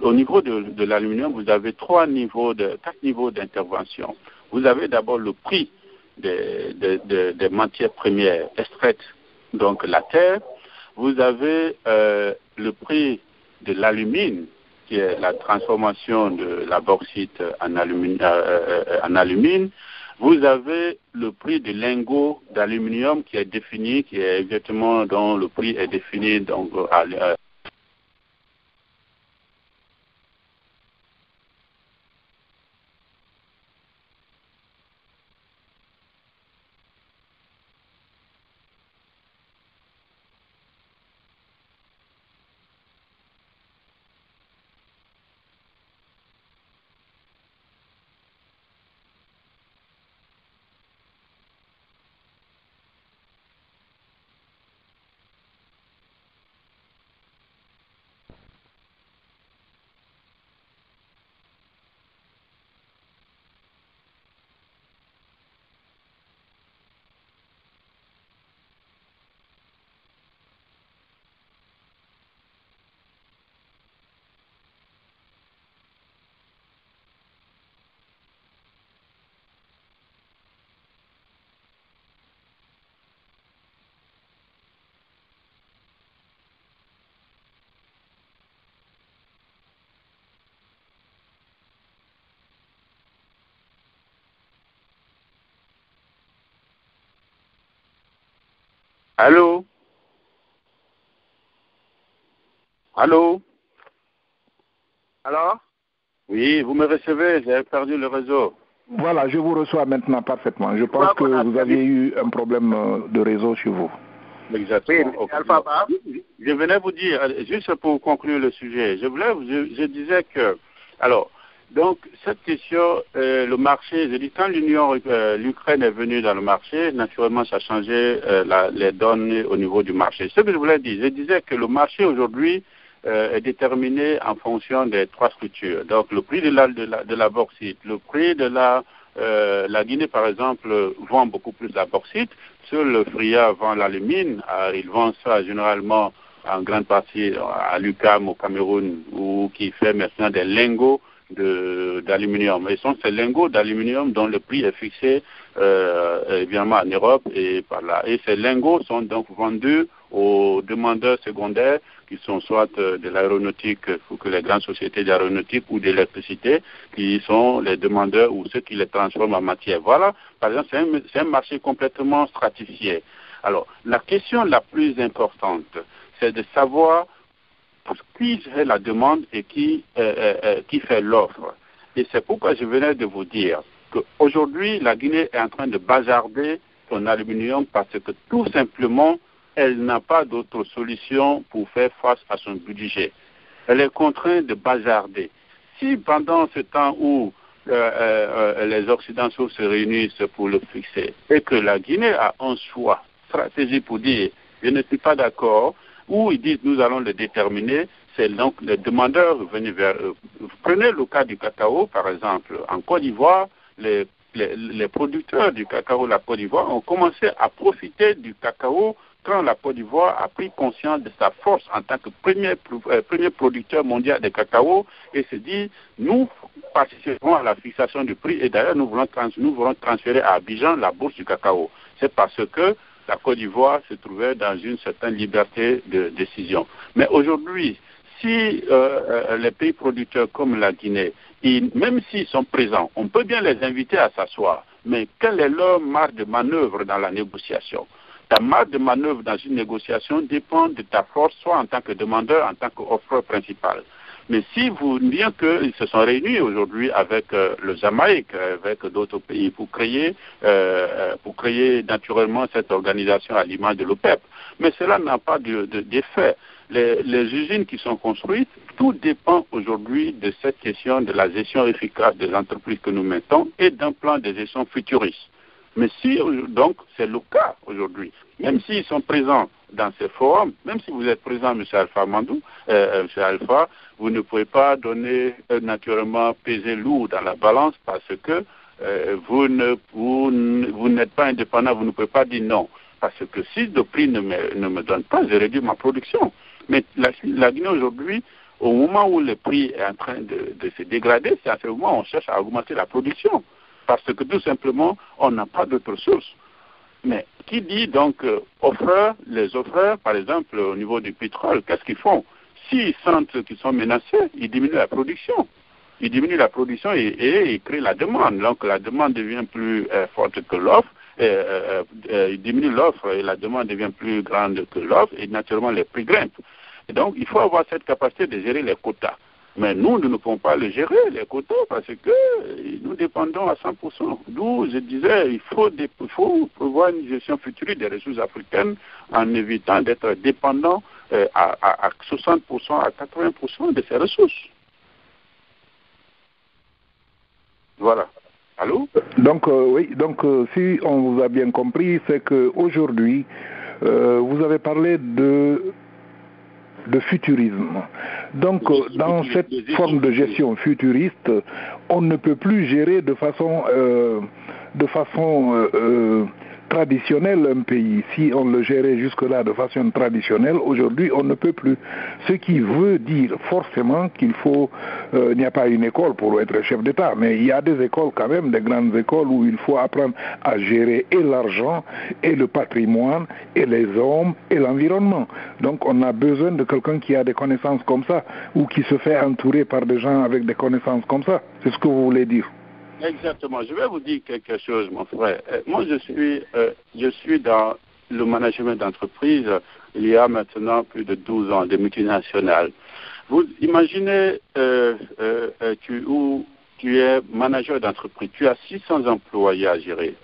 Au niveau de l'aluminium, vous avez quatre niveaux d'intervention. Vous avez d'abord le prix des matières premières extraites, donc la terre. Vous avez le prix de l'alumine qui est la transformation de la bauxite en alumine, vous avez le prix du lingot d'aluminium qui est défini, qui est exactement dont le prix est défini donc Allô? Allô? Alors? Oui, vous me recevez, j'ai perdu le réseau. Voilà, je vous reçois maintenant parfaitement. Je pense que vous aviez eu un problème de réseau chez vous. Exactement. Oui, Alpha Bar. Je venais vous dire, juste pour conclure le sujet, je disais que, alors, donc, cette question, le marché, je dis, quand l'Ukraine est venue dans le marché, naturellement, ça a changé les données au niveau du marché. Ce que je voulais dire, je disais que le marché aujourd'hui est déterminé en fonction des trois structures. Donc, le prix de la bauxite, le prix de la Guinée, par exemple, vend beaucoup plus la bauxite. Sur le Fria vend l'alumine, ils vendent ça généralement en grande partie à l'UQAM au Cameroun, ou qui fait maintenant des lingots d'aluminium. Et ce sont ces lingots d'aluminium dont le prix est fixé évidemment en Europe et par là. Et ces lingots sont donc vendus aux demandeurs secondaires qui sont soit de l'aéronautique, ou que les grandes sociétés d'aéronautique ou d'électricité, qui sont les demandeurs ou ceux qui les transforment en matière. Voilà, par exemple, c'est un marché complètement stratifié. Alors, la question la plus importante, c'est de savoir qui fait la demande et qui fait l'offre. Et c'est pourquoi je venais de vous dire qu'aujourd'hui, la Guinée est en train de bazarder son aluminium parce que tout simplement, elle n'a pas d'autre solution pour faire face à son budget. Elle est contrainte de bazarder. Si pendant ce temps où les Occidentaux se réunissent pour le fixer et que la Guinée a un choix stratégique pour dire « je ne suis pas d'accord », ou ils disent nous allons le déterminer, c'est donc les demandeurs venus vers eux. Prenez le cas du cacao, par exemple. En Côte d'Ivoire, les producteurs du cacao de la Côte d'Ivoire ont commencé à profiter du cacao quand la Côte d'Ivoire a pris conscience de sa force en tant que premier producteur mondial de cacao et se dit nous participerons à la fixation du prix et d'ailleurs nous voulons transférer à Abidjan la bourse du cacao. C'est parce que la Côte d'Ivoire se trouvait dans une certaine liberté de décision. Mais aujourd'hui, si les pays producteurs comme la Guinée, même s'ils sont présents, on peut bien les inviter à s'asseoir, mais quelle est leur marge de manœuvre dans la négociation? Ta marge de manœuvre dans une négociation dépend de ta force, soit en tant que demandeur, en tant qu'offreur principal. Mais si bien qu'ils se sont réunis aujourd'hui avec le Jamaïque, avec d'autres pays, pour créer naturellement cette organisation à l'image de l'OPEP. Mais cela n'a pas d'effet. Les usines qui sont construites, tout dépend aujourd'hui de cette question de la gestion efficace des entreprises que nous mettons et d'un plan de gestion futuriste. Mais si, donc, c'est le cas aujourd'hui, même s'ils sont présents dans ces forums, même si vous êtes présent, M. Alpha Mandou, M. Alpha, vous ne pouvez pas donner naturellement peser lourd dans la balance parce que vous n'êtes pas indépendant, vous ne pouvez pas dire non. Parce que si le prix ne me donne pas, je réduis ma production. Mais la Guinée aujourd'hui, au moment où le prix est en train de se dégrader, c'est à ce moment où on cherche à augmenter la production. Parce que tout simplement, on n'a pas d'autre source. Mais qui dit donc les offreurs, par exemple, au niveau du pétrole, qu'est-ce qu'ils font? s'ils sentent qu'ils sont menacés, ils diminuent la production. Ils diminuent la production et ils créent la demande. Donc la demande devient plus forte que l'offre. Ils diminuent l'offre et la demande devient plus grande que l'offre et naturellement les prix grimpent. Et donc il faut avoir cette capacité de gérer les quotas. Mais nous ne pouvons pas le gérer, les quotas, parce que nous dépendons à 100%. D'où je disais, il faut prévoir une gestion futuriste des ressources africaines en évitant d'être dépendant à 60%, à 80% de ces ressources. Voilà. Allô? Donc, oui, donc si on vous a bien compris, c'est qu'aujourd'hui, vous avez parlé de futurisme. Donc, dans cette forme de gestion futuriste, on ne peut plus gérer de façon traditionnelle un pays. Si on le gérait jusque-là de façon traditionnelle, aujourd'hui, on ne peut plus. Ce qui veut dire forcément qu'il faut... il n'y a pas une école pour être chef d'État, mais il y a des écoles quand même, des grandes écoles où il faut apprendre à gérer et l'argent, et le patrimoine, et les hommes, et l'environnement. Donc, on a besoin de quelqu'un qui a des connaissances comme ça, ou qui se fait entourer par des gens avec des connaissances comme ça. C'est ce que vous voulez dire? Exactement. Je vais vous dire quelque chose, mon frère. Moi, je suis dans le management d'entreprise il y a maintenant plus de 12 ans, des multinationales. Vous imaginez où tu es manager d'entreprise, tu as 600 employés à gérer.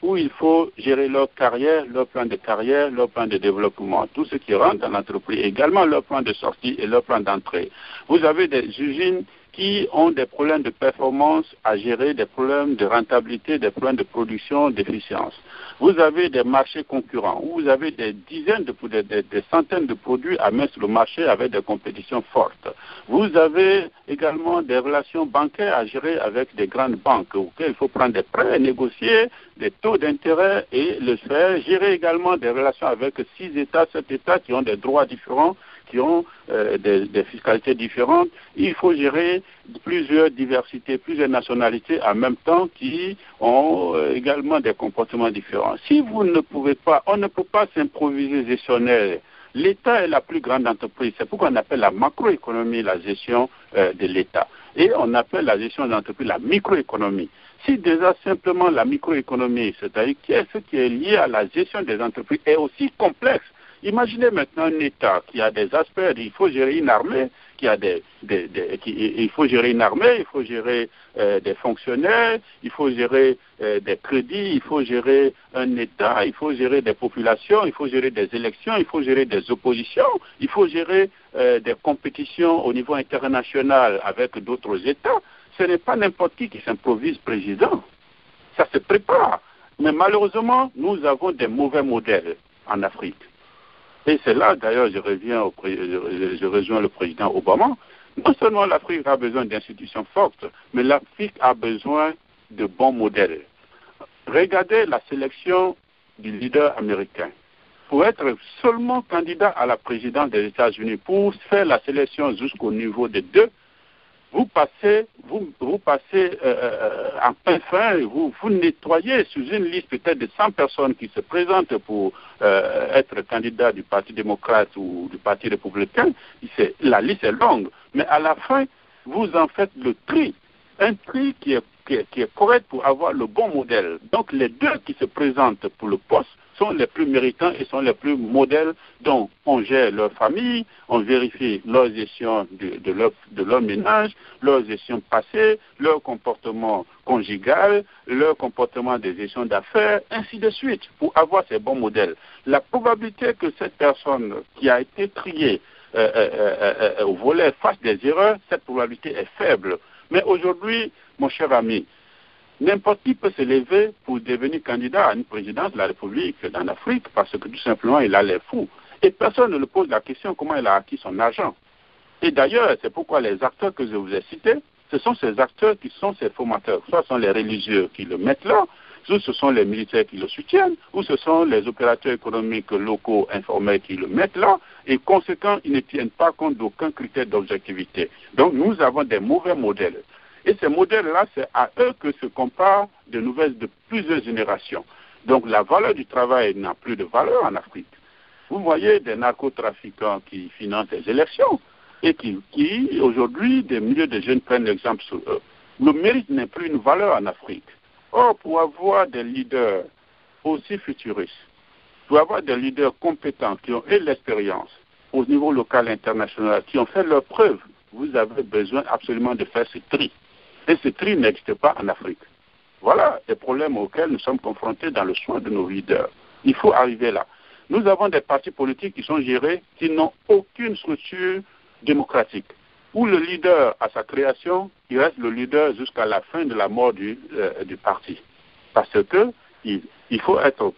Où il faut gérer leur carrière, leur plan de carrière, leur plan de développement, tout ce qui rentre dans l'entreprise, également leur plan de sortie et leur plan d'entrée. Vous avez des usines qui ont des problèmes de performance à gérer, des problèmes de rentabilité, des problèmes de production, d'efficience. Vous avez des marchés concurrents, où vous avez des dizaines, des centaines de produits à mettre sur le marché avec des compétitions fortes. Vous avez également des relations bancaires à gérer avec des grandes banques, auxquelles il faut prendre des prêts, négocier des taux d'intérêt et le faire. Gérer également des relations avec 6 États, 7 États qui ont des droits différents, qui ont des fiscalités différentes. Il faut gérer plusieurs diversités, plusieurs nationalités en même temps qui ont également des comportements différents. Si vous ne pouvez pas, on ne peut pas s'improviser gestionnaire. L'État est la plus grande entreprise. C'est pourquoi on appelle la macroéconomie la gestion de l'État. Et on appelle la gestion de l'entreprise la microéconomie. Si déjà simplement la microéconomie, c'est-à-dire ce qui est lié à la gestion des entreprises, est aussi complexe. Imaginez maintenant un État qui a des aspects, il faut gérer une armée, il faut gérer une armée, il faut gérer des fonctionnaires, il faut gérer des crédits, il faut gérer un État, il faut gérer des populations, il faut gérer des élections, il faut gérer des oppositions, il faut gérer des compétitions au niveau international avec d'autres États. Ce n'est pas n'importe qui s'improvise président. Ça se prépare. Mais malheureusement, nous avons des mauvais modèles en Afrique. Et c'est là, d'ailleurs, je rejoins le président Obama. Non seulement l'Afrique a besoin d'institutions fortes, mais l'Afrique a besoin de bons modèles. Regardez la sélection du leader américain. Pour être seulement candidat à la présidence des États-Unis, pour faire la sélection jusqu'au niveau de 2, vous passez en pain fin, vous nettoyez sous une liste peut-être de 100 personnes qui se présentent pour être candidat du Parti démocrate ou du Parti républicain. La liste est longue, mais à la fin, vous en faites le tri, un tri qui est correct pour avoir le bon modèle. Donc les 2 qui se présentent pour le poste sont les plus méritants et sont les plus modèles. Donc on gère leur famille, on vérifie leur gestion de leur ménage, leur gestion passée, leur comportement conjugal, leur comportement de gestion d'affaires, ainsi de suite, pour avoir ces bons modèles. La probabilité que cette personne qui a été triée au volet fasse des erreurs, cette probabilité est faible. Mais aujourd'hui, mon cher ami, n'importe qui peut se lever pour devenir candidat à une présidence de la République en Afrique parce que tout simplement il a l'air fou. Et personne ne lui pose la question comment il a acquis son argent. Et d'ailleurs, c'est pourquoi les acteurs que je vous ai cités, ce sont ces acteurs qui sont ces formateurs. Soit ce sont les religieux qui le mettent là, soit ce sont les militaires qui le soutiennent, ou ce sont les opérateurs économiques locaux informels qui le mettent là, et conséquent, ils ne tiennent pas compte d'aucun critère d'objectivité. Donc nous avons des mauvais modèles. Et ces modèles-là, c'est à eux que se comparent de nouvelles de plusieurs générations. Donc la valeur du travail n'a plus de valeur en Afrique. Vous voyez des narcotrafiquants qui financent des élections et qui aujourd'hui, des milliers de jeunes prennent l'exemple sur eux. Le mérite n'est plus une valeur en Afrique. Or, pour avoir des leaders aussi futuristes, pour avoir des leaders compétents qui ont eu l'expérience au niveau local et international, qui ont fait leurs preuves, vous avez besoin absolument de faire ce tri. Et ce tri n'existe pas en Afrique. Voilà les problèmes auxquels nous sommes confrontés dans le choix de nos leaders. Il faut arriver là. Nous avons des partis politiques qui sont gérés, qui n'ont aucune structure démocratique, où le leader, à sa création, il reste le leader jusqu'à la fin de la mort du parti. Parce que il faut être,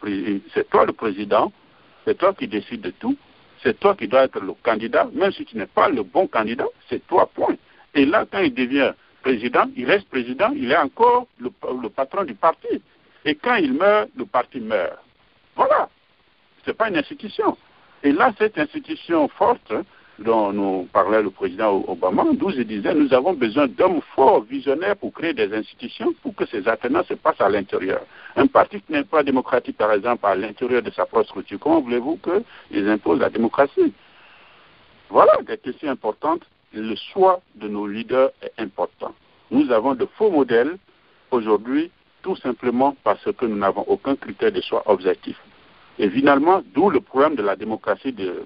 c'est toi le président, c'est toi qui décides de tout, c'est toi qui dois être le candidat, même si tu n'es pas le bon candidat, c'est toi, point. Et là, quand il devient président, il reste président, il est encore le patron du parti. Et quand il meurt, le parti meurt. Voilà. Ce n'est pas une institution. Et là, cette institution forte, dont nous parlait le président Obama, d'où je disais, nous avons besoin d'hommes forts, visionnaires pour créer des institutions pour que ces alternances se passent à l'intérieur. Un parti qui n'est pas démocratique, par exemple, à l'intérieur de sa propre structure, comment voulez-vous qu'ils imposent la démocratie? Voilà des questions importantes. Le choix de nos leaders est important. Nous avons de faux modèles aujourd'hui, tout simplement parce que nous n'avons aucun critère de choix objectif. Et finalement, d'où le problème de la démocratie, de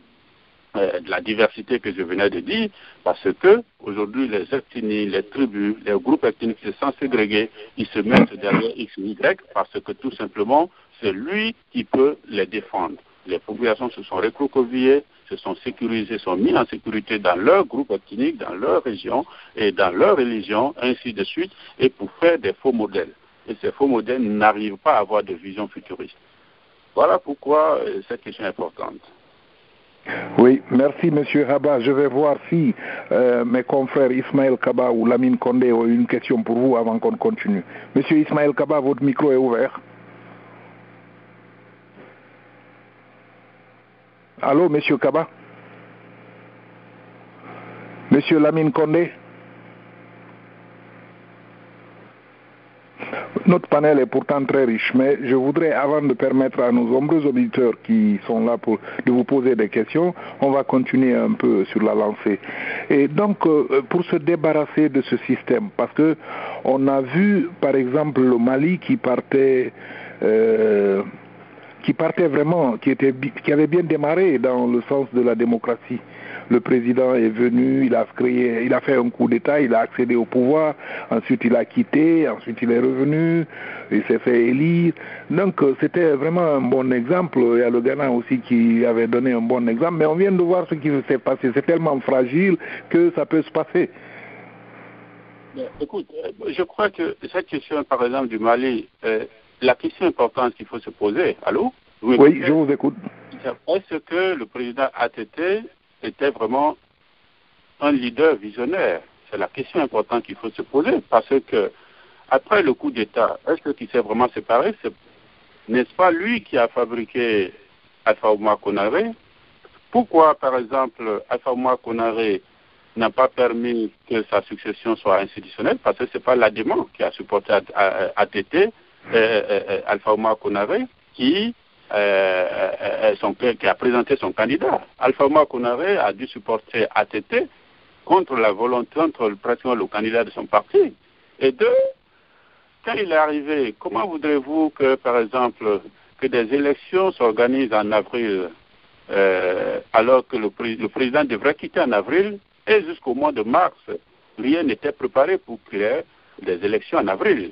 la diversité que je venais de dire, parce que aujourd'hui les ethnies, les tribus, les groupes ethniques se sont ségrégés, ils se mettent derrière X ou Y parce que tout simplement c'est lui qui peut les défendre. Les populations se sont recroquevillées, se sont sécurisées, sont mises en sécurité dans leur groupe ethnique, dans leur région et dans leur religion, ainsi de suite, et pour faire des faux modèles. Et ces faux modèles n'arrivent pas à avoir de vision futuriste. Voilà pourquoi cette question est importante. Oui, merci M. Haba. Je vais voir si mes confrères Ismaël Kaba ou Lamine Condé ont une question pour vous avant qu'on continue. Monsieur Ismaël Kaba, votre micro est ouvert. Allô, Monsieur Kaba? Monsieur Lamine Condé? Notre panel est pourtant très riche, mais je voudrais, avant de permettre à nos nombreux auditeurs qui sont là de vous poser des questions, on va continuer un peu sur la lancée. Et donc, pour se débarrasser de ce système, parce que on a vu, par exemple, le Mali qui partait vraiment, qui avait bien démarré dans le sens de la démocratie. Le président est venu, il a fait un coup d'État, il a accédé au pouvoir, ensuite il a quitté, ensuite il est revenu, il s'est fait élire. Donc c'était vraiment un bon exemple. Il y a le Ghana aussi qui avait donné un bon exemple, mais on vient de voir ce qui s'est passé. C'est tellement fragile que ça peut se passer. Écoute, je crois que cette question, par exemple, du Mali, la question importante qu'il faut se poser, allô? Oui, je vous écoute. Est-ce que le président ATT était vraiment un leader visionnaire? C'est la question importante qu'il faut se poser, parce que après le coup d'État, est-ce qu'il s'est vraiment séparé? N'est-ce pas lui qui a fabriqué Alpha Oumar Konaré? Pourquoi, par exemple, Alpha Oumar Konaré n'a pas permis que sa succession soit institutionnelle? Parce que ce n'est pas l'ADEMAN qui a supporté ATT, Alpha Oumar Konaré, qui a présenté son candidat. Alpha Oumar Konaré a dû supporter ATT contre la volonté, pratiquement le candidat de son parti. Et deux, quand il est arrivé, comment voudrez-vous que, par exemple, que des élections s'organisent en avril, alors que le président devrait quitter en avril, et jusqu'au mois de mars, rien n'était préparé pour qu'il y ait des élections en avril?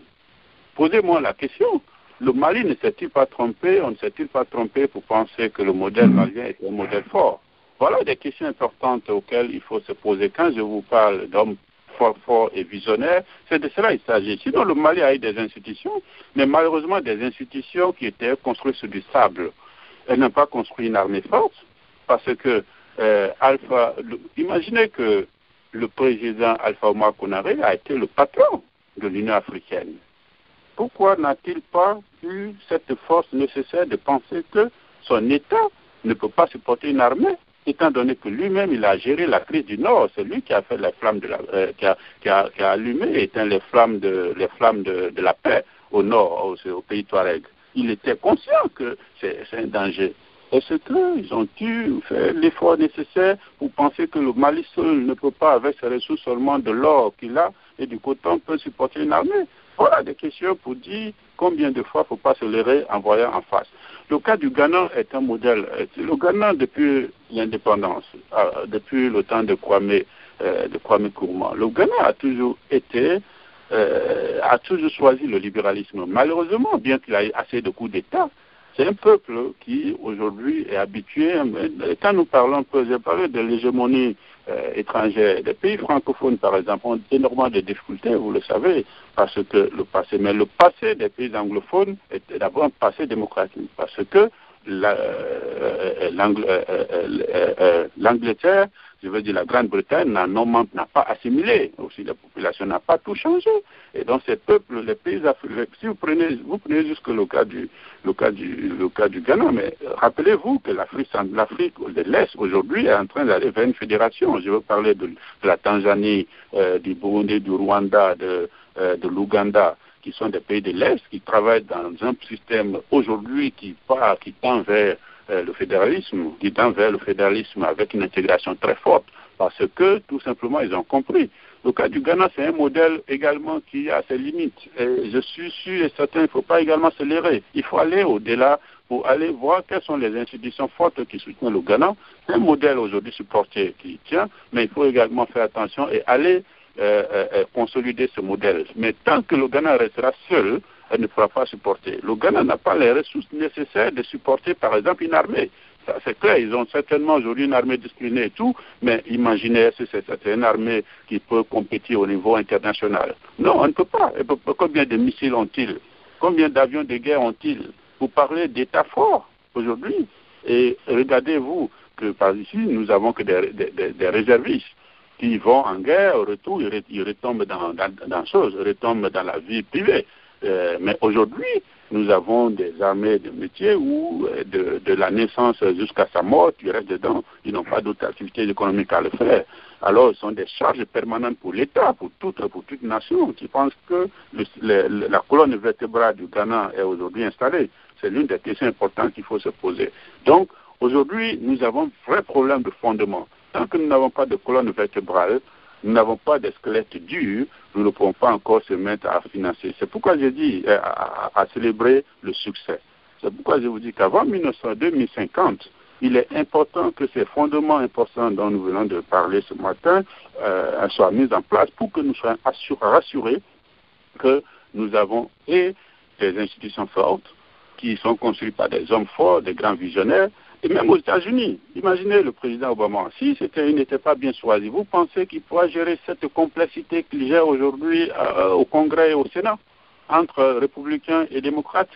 Posez-moi la question. Le Mali ne s'est-il pas trompé, on ne s'est-il pas trompé pour penser que le modèle malien est un modèle fort? Voilà des questions importantes auxquelles il faut se poser. Quand je vous parle d'hommes forts et visionnaires, c'est de cela qu'il s'agit. Sinon, le Mali a eu des institutions, mais malheureusement des institutions qui étaient construites sur du sable. Elles n'ont pas construit une armée forte, parce que imaginez que le président Alpha Oumar Konaré a été le patron de l'Union africaine. Pourquoi n'a-t-il pas eu cette force nécessaire de penser que son État ne peut pas supporter une armée, étant donné que lui-même il a géré la crise du Nord? C'est lui qui a fait les flammes qui a allumé et éteint les flammes de la paix au Nord, au pays Touareg. Il était conscient que c'est un danger. Est-ce qu'ils ont dû faire l'effort nécessaire pour penser que le Mali seul ne peut pas, avec ses ressources seulement de l'or qu'il a et du coton, peut supporter une armée? Voilà des questions pour dire combien de fois il ne faut pas se leurrer en voyant en face. Le cas du Ghana est un modèle. Le Ghana, depuis l'indépendance, depuis le temps de Kwame Nkrumah, le Ghana a toujours choisi le libéralisme. Malheureusement, bien qu'il ait assez de coups d'État, c'est un peuple qui, aujourd'hui, est habitué. Quand nous parlons, j'ai parlé de l'hégémonie étrangère. Les pays francophones, par exemple, ont énormément de difficultés, vous le savez, parce que le passé des pays anglophones est d'abord un passé démocratique, parce que l'Angleterre, je veux dire la Grande-Bretagne, n'a pas assimilé, aussi la population n'a pas tout changé. Et dans ces peuples, les pays africains, si vous prenez jusque le cas du Ghana, mais rappelez-vous que l'Afrique de l'Est aujourd'hui est en train d'aller vers une fédération. Je veux parler de la Tanzanie, du Burundi, du Rwanda, de l'Ouganda, qui sont des pays de l'Est, qui travaillent dans un système aujourd'hui qui tend vers le fédéralisme, avec une intégration très forte, parce que tout simplement ils ont compris. Le cas du Ghana, c'est un modèle également qui a ses limites. Et je suis sûr et certain qu'il ne faut pas également se leurrer. Il faut aller au-delà pour aller voir quelles sont les institutions fortes qui soutiennent le Ghana. C'est un modèle aujourd'hui supporté qui tient, mais il faut également faire attention et aller consolider ce modèle. Mais tant que le Ghana restera seul, elle ne pourra pas supporter. Le Ghana n'a pas les ressources nécessaires de supporter, par exemple, une armée. Ça, c'est clair, ils ont certainement aujourd'hui une armée disciplinée et tout, mais imaginez si c'est une armée qui peut compétir au niveau international. Non, on ne peut pas. Combien de missiles ont-ils? Combien d'avions de guerre ont-ils? Vous parlez d'État fort aujourd'hui. Et regardez-vous que par ici, nous avons que des réservistes qui vont en guerre, au retour, ils retombent dans la vie privée. Mais aujourd'hui, nous avons des armées de métiers où, de la naissance jusqu'à sa mort, ils restent dedans. Ils n'ont pas d'autres activités économiques à le faire. Alors, ce sont des charges permanentes pour l'État, pour toute nation qui pense que la colonne vertébrale du Ghana est aujourd'hui installée. C'est l'une des questions importantes qu'il faut se poser. Donc, aujourd'hui, nous avons un vrai problème de fondement. Tant que nous n'avons pas de colonne vertébrale, nous n'avons pas de squelette dur, nous ne pouvons pas encore se mettre à financer. C'est pourquoi j'ai dit à célébrer le succès. C'est pourquoi je vous dis qu'avant 2050, il est important que ces fondements importants dont nous venons de parler ce matin soient mis en place pour que nous soyons rassurés que nous avons des institutions fortes qui sont construites par des hommes forts, des grands visionnaires. Et même aux États-Unis, imaginez le président Obama, si il n'était pas bien choisi, vous pensez qu'il pourra gérer cette complexité qu'il gère aujourd'hui au Congrès et au Sénat, entre républicains et démocrates?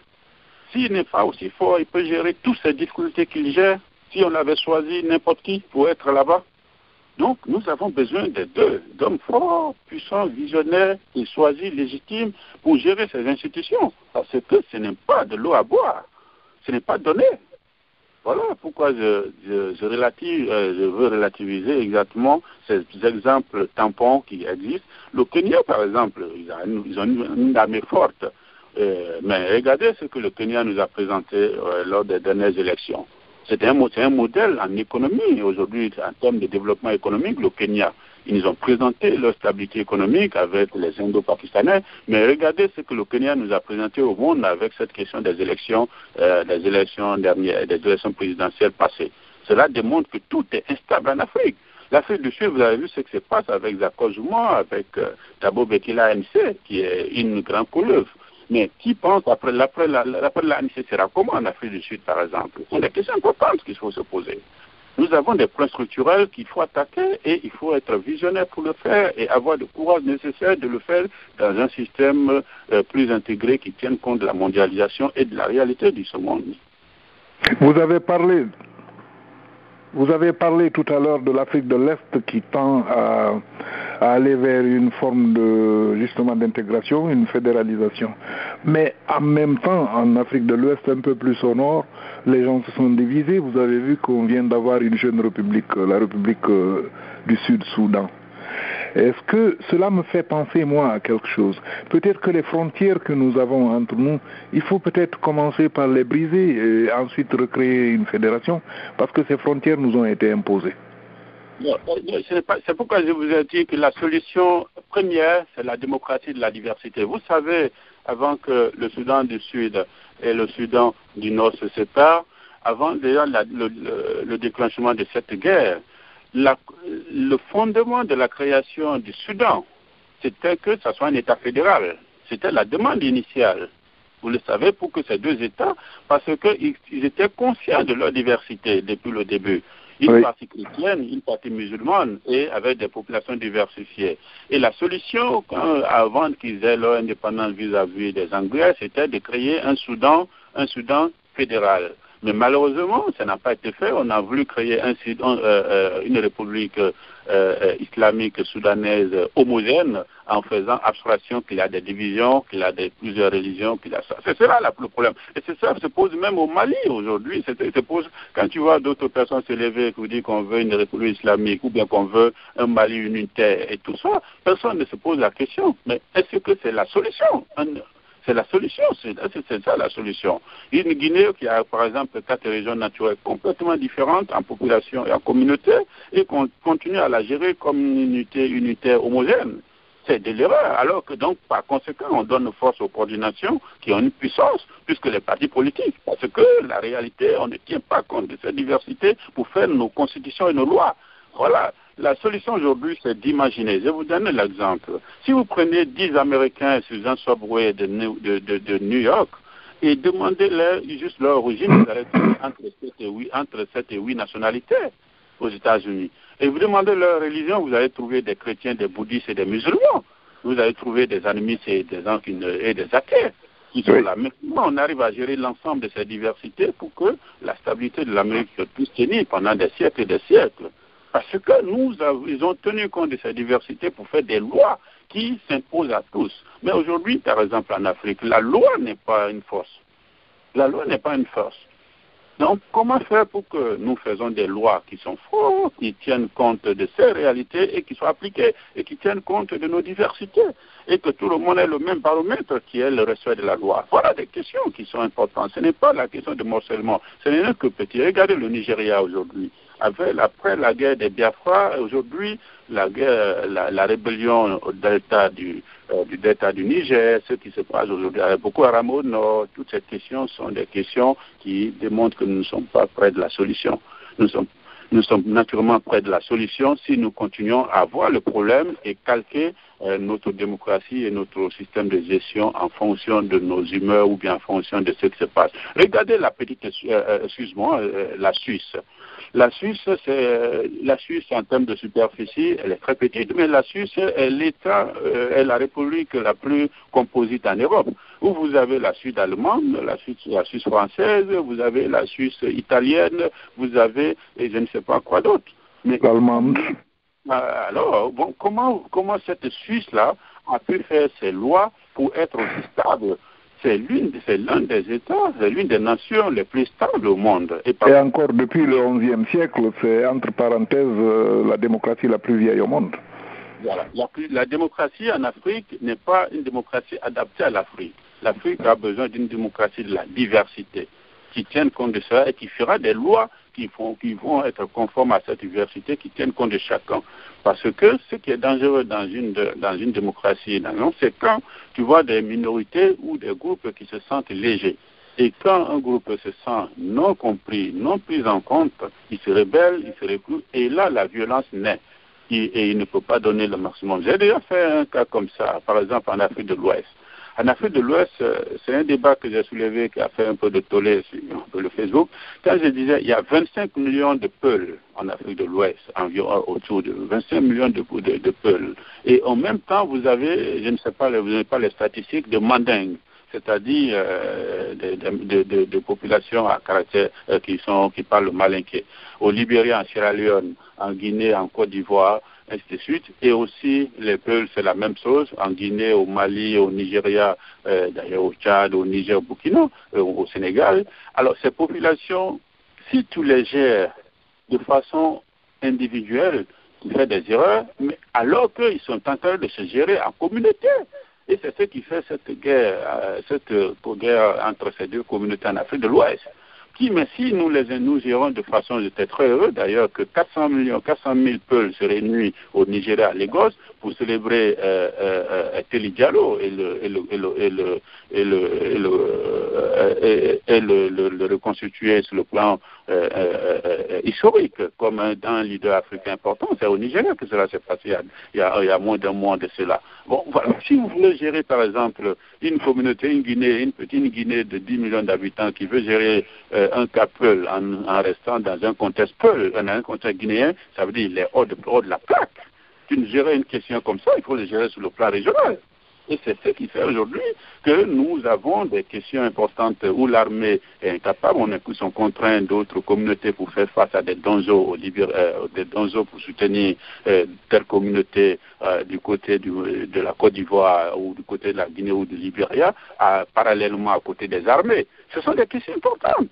S'il n'est pas aussi fort, il peut gérer toutes ces difficultés qu'il gère si on avait choisi n'importe qui pour être là-bas. Donc, nous avons besoin des deux, d'hommes forts, puissants, visionnaires et choisis, légitimes, pour gérer ces institutions. Parce que ce n'est pas de l'eau à boire, ce n'est pas donné. Voilà pourquoi je veux relativiser exactement ces exemples tampons qui existent. Le Kenya, par exemple, ils ont une armée forte. Mais regardez ce que le Kenya nous a présenté lors des dernières élections. C'est un modèle en économie. Aujourd'hui, en termes de développement économique, le Kenya, ils nous ont présenté leur stabilité économique avec les Indo-Pakistanais. Mais regardez ce que le Kenya nous a présenté au monde avec cette question des élections dernières, des élections présidentielles passées. Cela démontre que tout est instable en Afrique. L'Afrique du Sud, vous avez vu ce qui se passe avec Jacob Zuma, avec Thabo Mbeki ANC, qui est une grande couleuvre. Mais qui pense après l'ANC sera comment en Afrique du Sud, par exemple? Ce sont des questions importantes qu'il faut se poser. Nous avons des points structurels qu'il faut attaquer et il faut être visionnaire pour le faire et avoir le courage nécessaire de le faire dans un système plus intégré qui tienne compte de la mondialisation et de la réalité de ce monde. Vous avez parlé tout à l'heure de l'Afrique de l'Est qui tend à aller vers une forme d'intégration, une fédéralisation. Mais en même temps, en Afrique de l'Ouest, un peu plus au nord, les gens se sont divisés. Vous avez vu qu'on vient d'avoir une jeune république, la République du Sud-Soudan. Est-ce que cela me fait penser, moi, à quelque chose? Peut-être que les frontières que nous avons entre nous, il faut peut-être commencer par les briser et ensuite recréer une fédération, parce que ces frontières nous ont été imposées. C'est pourquoi je vous ai dit que la solution première, c'est la démocratie de la diversité. Vous savez, avant que le Soudan du Sud et le Soudan du Nord se séparent, avant déjà le déclenchement de cette guerre, le fondement de la création du Soudan, c'était que ce soit un État fédéral. C'était la demande initiale. Vous le savez, pour que ces deux États, parce qu'ils étaient conscients de leur diversité depuis le début. Une partie chrétienne, une partie musulmane, et avec des populations diversifiées. Et la solution, avant qu'ils aient leur indépendance vis-à-vis des Anglais, c'était de créer un Soudan fédéral. Mais malheureusement, ça n'a pas été fait. On a voulu créer une république islamique soudanaise homogène en faisant abstraction qu'il y a des divisions, qu'il y a plusieurs religions, qu'il y a ça. C'est cela le problème. Et c'est ça qui se pose même au Mali aujourd'hui. Quand tu vois d'autres personnes se lever et qui disent qu'on veut une république islamique ou bien qu'on veut un Mali unitaire et tout ça, personne ne se pose la question. Mais est-ce que c'est la solution? C'est la solution, c'est ça la solution. Une Guinée qui a par exemple 4 régions naturelles complètement différentes en population et en communauté et qu'on continue à la gérer comme une unité unitaire homogène. C'est de l'erreur. Alors que donc par conséquent on donne force aux coordinations qui ont une puissance plus que les partis politiques. Parce que la réalité, on ne tient pas compte de cette diversité pour faire nos constitutions et nos lois. Voilà. La solution aujourd'hui, c'est d'imaginer. Je vais vous donner l'exemple. Si vous prenez 10 Américains sous un subway de New York et demandez-leur juste leur origine, vous allez trouver entre 7 et 8 nationalités aux États-Unis. Et vous demandez leur religion, vous allez trouver des chrétiens, des bouddhistes et des musulmans. Vous allez trouver des animistes et des athées. Qui sont là. Maintenant, on arrive à gérer l'ensemble de ces diversités pour que la stabilité de l'Amérique puisse tenir pendant des siècles et des siècles. Parce que ils ont tenu compte de cette diversité pour faire des lois qui s'imposent à tous. Mais aujourd'hui, par exemple, en Afrique, la loi n'est pas une force. La loi n'est pas une force. Donc, comment faire pour que nous faisons des lois qui sont fortes, qui tiennent compte de ces réalités et qui soient appliquées et qui tiennent compte de nos diversités et que tout le monde ait le même baromètre qui est le respect de la loi. Voilà des questions qui sont importantes. Ce n'est pas la question de morcellement. Ce n'est que petit. Regardez le Nigeria aujourd'hui. Après la guerre des Biafra, aujourd'hui, la rébellion au delta du Niger, ce qui se passe aujourd'hui avec Boko Haram au nord, toutes ces questions sont des questions qui démontrent que nous ne sommes pas près de la solution. Nous sommes naturellement près de la solution si nous continuons à voir le problème et calquer notre démocratie et notre système de gestion en fonction de nos humeurs ou bien en fonction de ce qui se passe. Regardez la petite, la Suisse. La Suisse en termes de superficie, elle est très petite, mais la Suisse est l'État, est la république la plus composite en Europe. Où vous avez la Suisse allemande, la Suisse française, vous avez la Suisse italienne, vous avez, et je ne sais pas quoi d'autre. L'allemande. Alors, bon, comment cette Suisse-là a pu faire ses lois pour être aussi stable? C'est l'un des États, c'est l'une des nations les plus stables au monde. Et encore depuis le XIe siècle, c'est entre parenthèses la démocratie la plus vieille au monde. Voilà. La démocratie en Afrique n'est pas une démocratie adaptée à l'Afrique. L'Afrique a besoin d'une démocratie de la diversité, qui tienne compte de ça et qui fera des lois qui vont être conformes à cette diversité, qui tiennent compte de chacun. Parce que ce qui est dangereux dans une démocratie, c'est quand tu vois des minorités ou des groupes qui se sentent légers. Et quand un groupe se sent non compris, non pris en compte, il se rebelle, il se recrute, et là, la violence naît. Et il ne peut pas donner le maximum. J'ai déjà fait un cas comme ça, par exemple en Afrique de l'Ouest. En Afrique de l'Ouest, c'est un débat que j'ai soulevé qui a fait un peu de tollé sur le Facebook. Quand je disais, il y a 25 millions de Peuls en Afrique de l'Ouest, environ autour de 25 millions de Peuls. Et en même temps, vous avez, je ne sais pas, vous n'avez pas les statistiques de Mandingues, c'est-à-dire de populations à caractère qui parlent le malinké. Au Libéria, en Sierra Leone, en Guinée, en Côte d'Ivoire, ainsi de suite. Et aussi, les Peuls, c'est la même chose, en Guinée, au Mali, au Nigeria, d'ailleurs au Tchad, au Niger, au Burkina, au Sénégal. Alors, ces populations, si tu les gères de façon individuelle, qui fait des erreurs, mais alors qu'ils sont en train de se gérer en communauté. Et c'est ce qui fait cette guerre entre ces deux communautés en Afrique de l'Ouest. Mais si nous irons de façon, j'étais très heureux d'ailleurs que 400 000 peuples se réunissent au Nigeria, à Lagos, pour célébrer Télé Diallo et le reconstituer sur le plan historique comme un leader africain important. C'est au Nigeria que cela s'est passé il y a moins d'un mois de cela. Bon, voilà. Si vous voulez gérer par exemple une communauté, une petite Guinée de 10 millions d'habitants qui veut gérer un cas Peul en restant dans un contexte Peul, dans un contexte guinéen, ça veut dire qu'il est hors de la plaque. Tu gérer une question comme ça, il faut le gérer sur le plan régional. Et c'est ce qui fait aujourd'hui que nous avons des questions importantes où l'armée est incapable, nous sommes contraints d'autres communautés pour faire face à des donzos, pour soutenir telle communauté du côté de la Côte d'Ivoire ou du côté de la Guinée ou du Libéria, parallèlement à côté des armées. Ce sont des questions importantes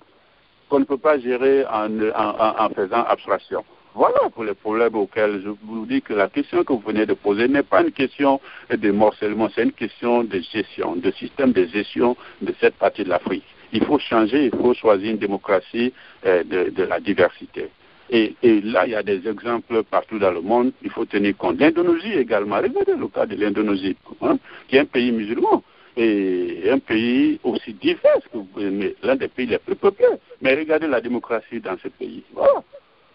qu'on ne peut pas gérer en faisant abstraction. Voilà pour les problèmes auxquels je vous dis que la question que vous venez de poser n'est pas une question de morcellement, c'est une question de gestion, de système de gestion de cette partie de l'Afrique. Il faut changer, il faut choisir une démocratie de la diversité. Et là, il y a des exemples partout dans le monde, il faut tenir compte. L'Indonésie également, regardez le cas de l'Indonésie, qui est un pays musulman. Et un pays aussi divers que l'un des pays les plus peuplés. Mais regardez la démocratie dans ce pays. Voilà.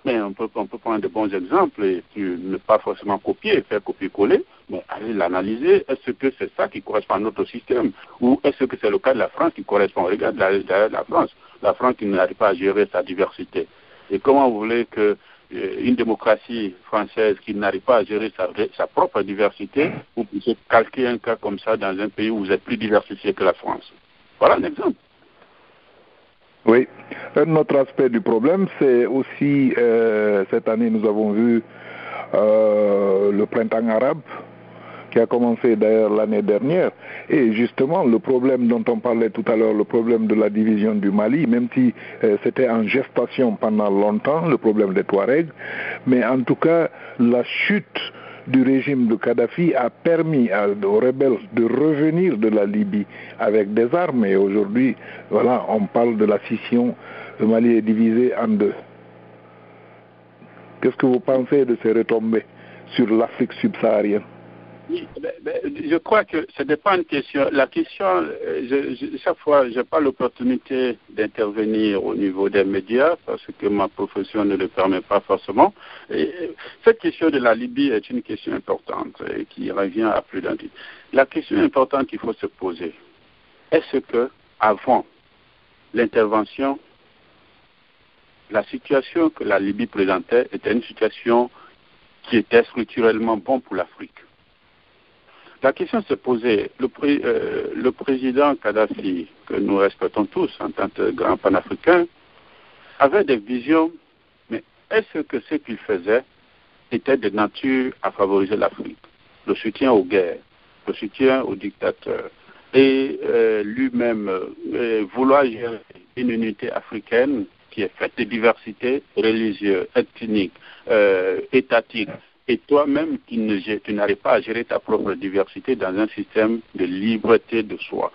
Mais on peut prendre de bons exemples et ne pas forcément copier, faire copier-coller, mais aller l'analyser. Est-ce que c'est ça qui correspond à notre système? Ou est-ce que c'est le cas de la France qui correspond? Regarde la France. La France qui n'arrive pas à gérer sa diversité. Et comment vous voulez qu'une démocratie française qui n'arrive pas à gérer sa propre diversité, vous puissiez calquer un cas comme ça dans un pays où vous êtes plus diversifié que la France? Voilà un exemple. Oui. Un autre aspect du problème, c'est aussi, cette année, nous avons vu le printemps arabe, qui a commencé d'ailleurs l'année dernière. Et justement, le problème dont on parlait tout à l'heure, le problème de la division du Mali, même si c'était en gestation pendant longtemps, le problème des Touaregs, mais en tout cas, la chute du régime de Kadhafi a permis aux rebelles de revenir de la Libye avec des armes. Et aujourd'hui, voilà, on parle de la scission. Le Mali est divisé en deux. Qu'est-ce que vous pensez de ces retombées sur l'Afrique subsaharienne? Je crois que ce n'est pas une question. La question, chaque fois, je n'ai pas l'opportunité d'intervenir au niveau des médias parce que ma profession ne le permet pas forcément. Et cette question de la Libye est une question importante et qui revient à plus d'un titre. La question importante qu'il faut se poser, est-ce que avant l'intervention, la situation que la Libye présentait était une situation qui était structurellement bonne pour l'Afrique? La question se posait, le président Kadhafi, que nous respectons tous en tant que grand panafricain, avait des visions, mais est-ce que ce qu'il faisait était de nature à favoriser l'Afrique? Le soutien aux guerres, le soutien aux dictateurs, et lui-même vouloir gérer une unité africaine qui est faite de diversité religieuse, ethnique, étatique, et toi-même tu n'arrives pas à gérer ta propre diversité dans un système de liberté de soi.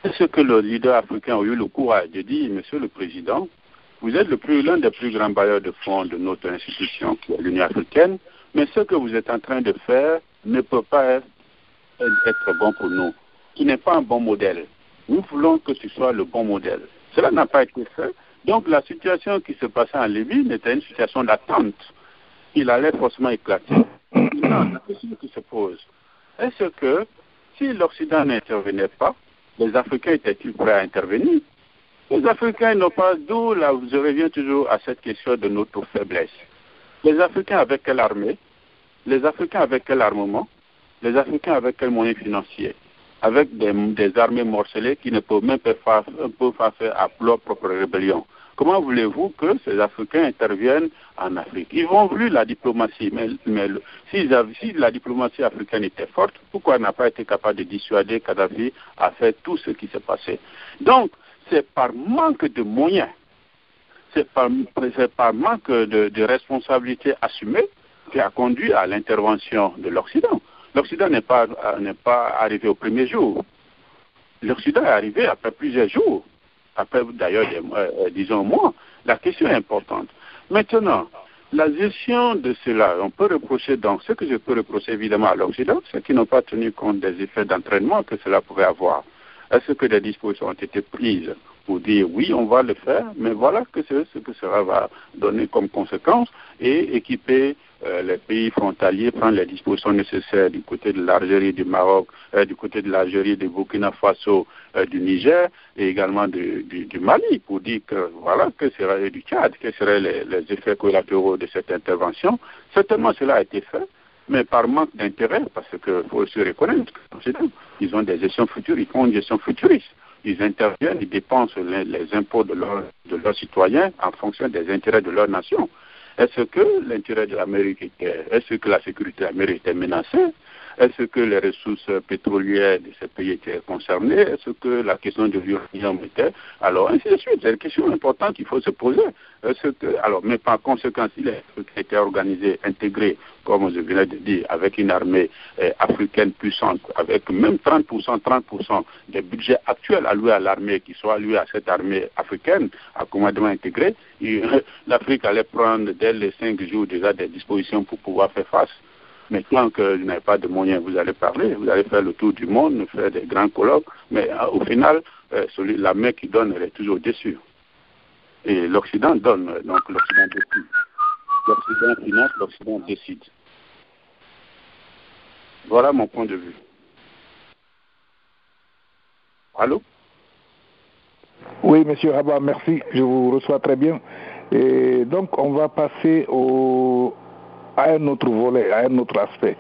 Est-ce que le leader africain a eu le courage de dire, Monsieur le Président, vous êtes l'un des plus grands bailleurs de fonds de notre institution, qui est l'Union africaine, mais ce que vous êtes en train de faire ne peut pas être bon pour nous. Tu n'es pas un bon modèle. Nous voulons que tu sois le bon modèle. Cela n'a pas été fait. Donc la situation qui se passait en Libye n'était une situation d'attente. Il allait forcément éclater. Maintenant, la question qui se pose, est-ce que si l'Occident n'intervenait pas, les Africains étaient-ils prêts à intervenir? Les Africains n'ont pas, d'où là, je reviens toujours à cette question de notre faiblesse. Les Africains avec quelle armée? Les Africains avec quel armement? Les Africains avec quel moyen financier? Avec des armées morcelées qui ne peuvent même pas faire à leur propre rébellion. Comment voulez-vous que ces Africains interviennent en Afrique? Ils ont voulu la diplomatie, mais si la diplomatie africaine était forte, pourquoi elle n'a pas été capable de dissuader Kadhafi à faire tout ce qui s'est passé? Donc, c'est par manque de moyens, c'est par manque de responsabilité assumée qui a conduit à l'intervention de l'Occident. L'Occident n'est pas arrivé au premier jour. L'Occident est arrivé après plusieurs jours, après d'ailleurs, disons, mois. La question est importante. Maintenant, la gestion de cela, on peut reprocher, donc, ce que je peux reprocher évidemment à l'Occident, c'est qu'ils n'ont pas tenu compte des effets d'entraînement que cela pouvait avoir. Est-ce que des dispositions ont été prises pour dire oui, on va le faire, mais voilà ce que cela va donner comme conséquence et équiper les pays frontaliers, prendre les dispositions nécessaires du côté de l'Algérie, du Maroc, du côté de l'Algérie, du Burkina Faso, du Niger et également du Mali pour dire que voilà, que serait du Tchad, quels seraient les effets collatéraux de cette intervention. Certainement cela a été fait, mais par manque d'intérêt, parce qu'il faut se reconnaître qu'ils ont des gestions futures, ils font une gestion futuriste. Ils interviennent, ils dépensent les impôts de leurs citoyens en fonction des intérêts de leur nation. Est-ce que l'intérêt de l'Amérique est-ce que la sécurité de l'Amérique était menacée? Est-ce que les ressources pétrolières de ces pays étaient concernées? Est-ce que la question de l'uranium était? Alors, ainsi de suite. C'est une question importante qu'il faut se poser. Mais par conséquent, il a été organisé, intégré, comme je venais de dire, avec une armée africaine puissante, avec même 30% des budgets actuels alloués à l'armée qui soient alloués à cette armée africaine, à commandement intégré, l'Afrique allait prendre dès les 5 jours déjà des dispositions pour pouvoir faire face. Mais tant que vous n'avez pas de moyens, vous allez parler, vous allez faire le tour du monde, faire des grands colloques, mais au final, la main qui donne, elle est toujours déçue. Et l'Occident donne, donc l'Occident décide. L'Occident finance, l'Occident décide. Voilà mon point de vue. Allô? Oui, monsieur Haba, merci, je vous reçois très bien. Et donc, on va passer à un autre volet, à un autre aspect.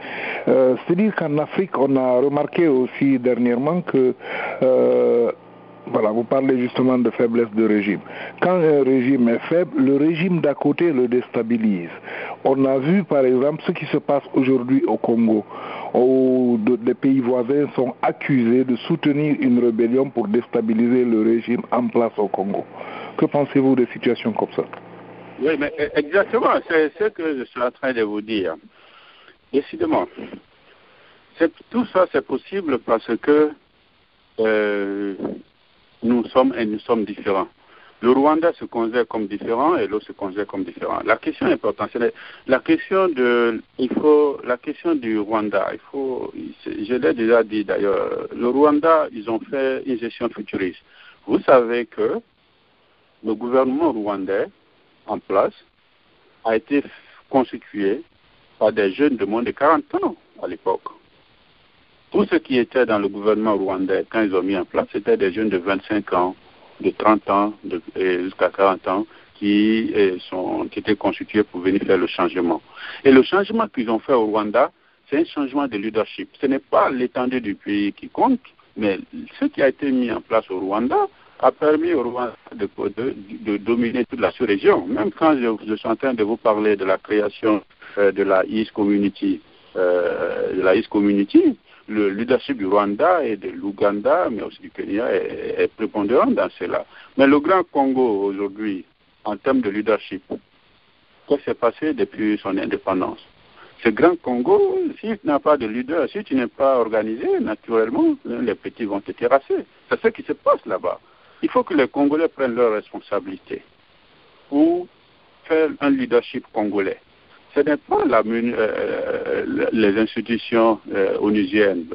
C'est-à-dire qu'en Afrique, on a remarqué aussi dernièrement que, voilà, vous parlez justement de faiblesse de régime. Quand un régime est faible, le régime d'à côté le déstabilise. On a vu par exemple ce qui se passe aujourd'hui au Congo, où les pays voisins sont accusés de soutenir une rébellion pour déstabiliser le régime en place au Congo. Que pensez-vous de situations comme ça? Oui, mais exactement, c'est ce que je suis en train de vous dire. Décidément, tout ça c'est possible parce que nous sommes différents. Le Rwanda se considère comme différent et l'autre se considère comme différent. La question importante, c'est la question du Rwanda. Je l'ai déjà dit d'ailleurs, le Rwanda, ils ont fait une gestion futuriste. Vous savez que le gouvernement rwandais en place a été constitué par des jeunes de moins de 40 ans à l'époque. Tous ceux qui étaient dans le gouvernement rwandais, quand ils ont mis en place, c'était des jeunes de 25 ans, de 30 ans jusqu'à 40 ans qui étaient constitués pour venir faire le changement. Et le changement qu'ils ont fait au Rwanda, c'est un changement de leadership. Ce n'est pas l'étendue du pays qui compte, mais ce qui a été mis en place au Rwanda a permis au Rwanda de dominer toute la sous-région. Même quand je suis en train de vous parler de la création de la East Community, le leadership du Rwanda et de l'Ouganda, mais aussi du Kenya, est prépondérant dans cela. Mais le Grand Congo, aujourd'hui, en termes de leadership, qu'est-ce qui s'est passé depuis son indépendance? Ce Grand Congo, si tu n'as pas de leader, si tu n'es pas organisé, naturellement, les petits vont te terrasser. C'est ce qui se passe là-bas. Il faut que les Congolais prennent leurs responsabilités pour faire un leadership congolais. Ce n'est pas les institutions onusiennes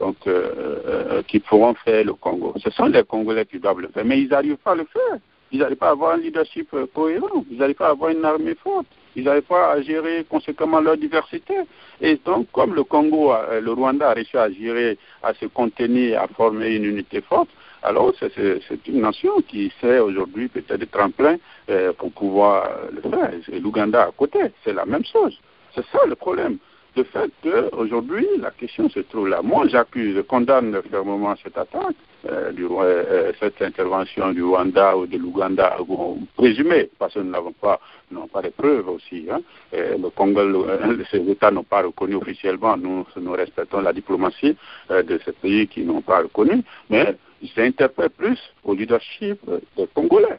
qui pourront faire le Congo. Ce sont les Congolais qui doivent le faire, mais ils n'arrivent pas à le faire. Ils n'arrivent pas à avoir un leadership cohérent. Ils n'arrivent pas à avoir une armée forte. Ils n'arrivent pas à gérer conséquemment leur diversité. Et donc, comme le Rwanda a réussi à gérer, à se contenir, à former une unité forte, alors c'est une nation qui sait aujourd'hui peut-être des tremplins pour pouvoir le faire. Et l'Ouganda à côté, c'est la même chose. C'est ça le problème. Le fait qu'aujourd'hui, la question se trouve là. Moi, je condamne fermement cette attaque, cette intervention du Rwanda ou de l'Ouganda, présumée, parce que nous n'avons pas de preuves aussi. Hein. Le Congo, ces États n'ont pas reconnu officiellement. Nous respectons la diplomatie de ces pays qui n'ont pas reconnu, mais ils s'interprètent plus au leadership des Congolais.